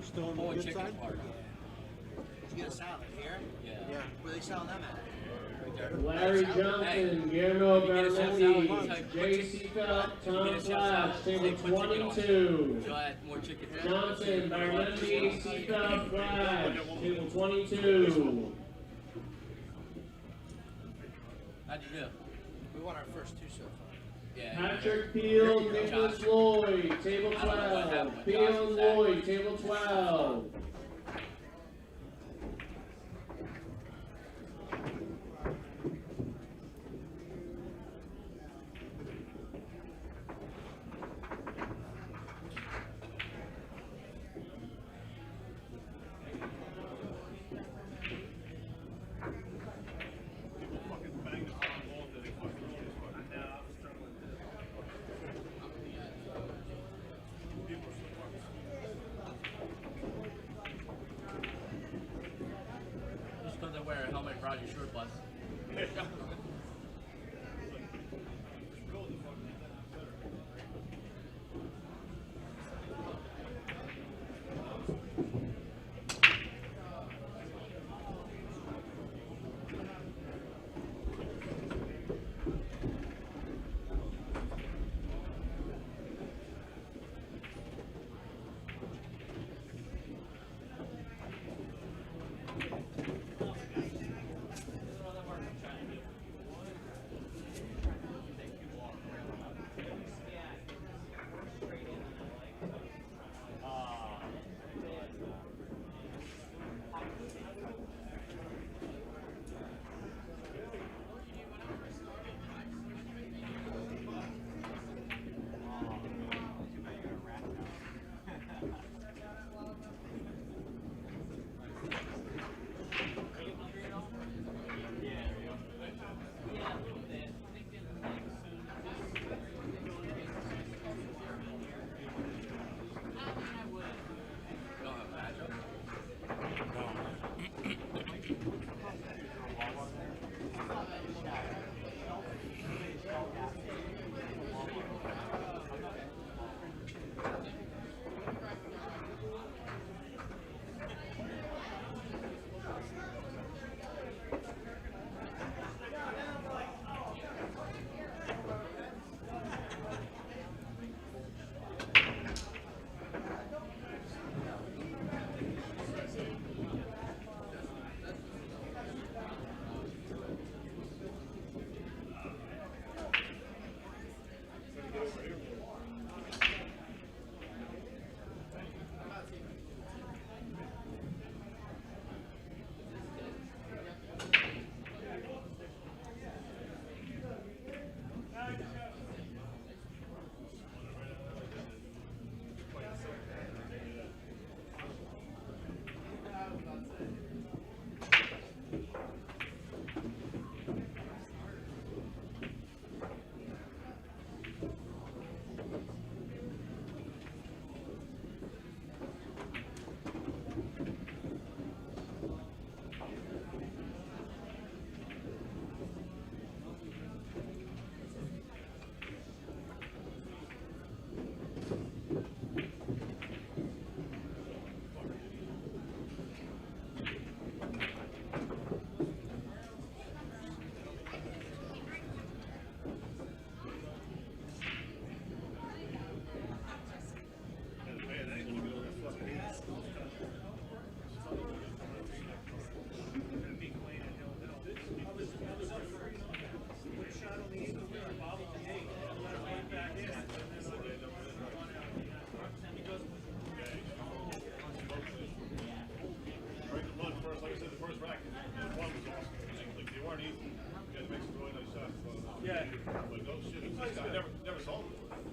Still on Boy, the good chicken side? part. Did you get a salad here? Yeah. Yeah. Where they selling them at? Right there. Larry Johnson, Guillermo Bernoni, J.C. Phelps, Tom Flash, table 22. So I had more chicken. Johnson, Bernoni, C. Phelps, Flash, table 22. How'd you do? We won our first two so far. Yeah. Patrick Peel, Nicholas Lloyd, table 12. Peel and Lloyd, table 12.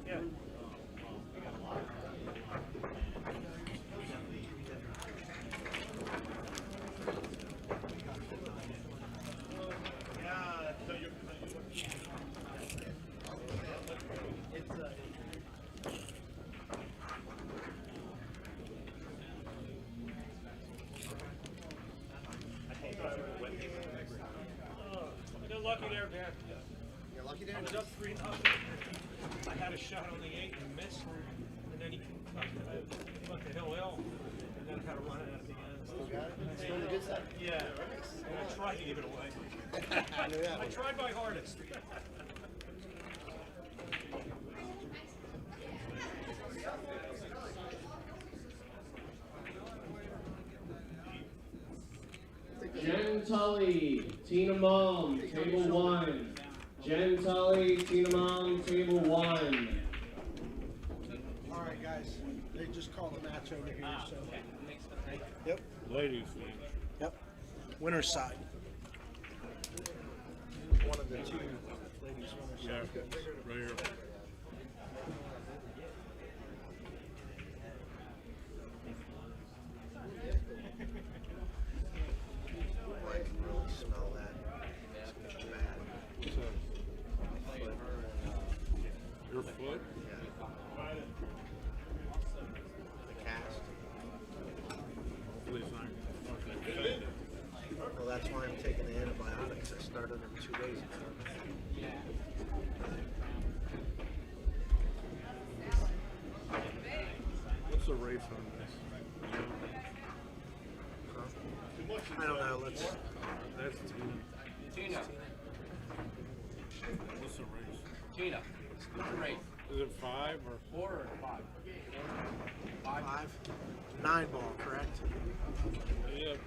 Yeah. You're lucky there, Dan. You're lucky there? I was up 3-0. I had a shot on the 8 and missed, and then he went to Hill Hill, and then had to run it at the end. Still got it? Still on the good side? Yeah, and I tried to give it away. I knew that I one. tried my hardest. Jen Tully, Tina Malm, table 1. Jen Tully, Tina Malm, table 1. All right, guys. They just called the match over here, so. Yep. Ladies. Yep. Winner's side. One of the two ladies' winners. Yeah, right here. Boy, I can really smell that. It's bad. What's that? Your foot? Yeah. The cast. Hopefully it's not infected. Well, that's why I'm taking the antibiotics. I started them 2 days ago. What's the race on this? I don't know. Let's. That's Tina. Tina. What's the race? Tina. Great. Is it 5 or 4 or 5? 5. 9 ball, correct? Yeah.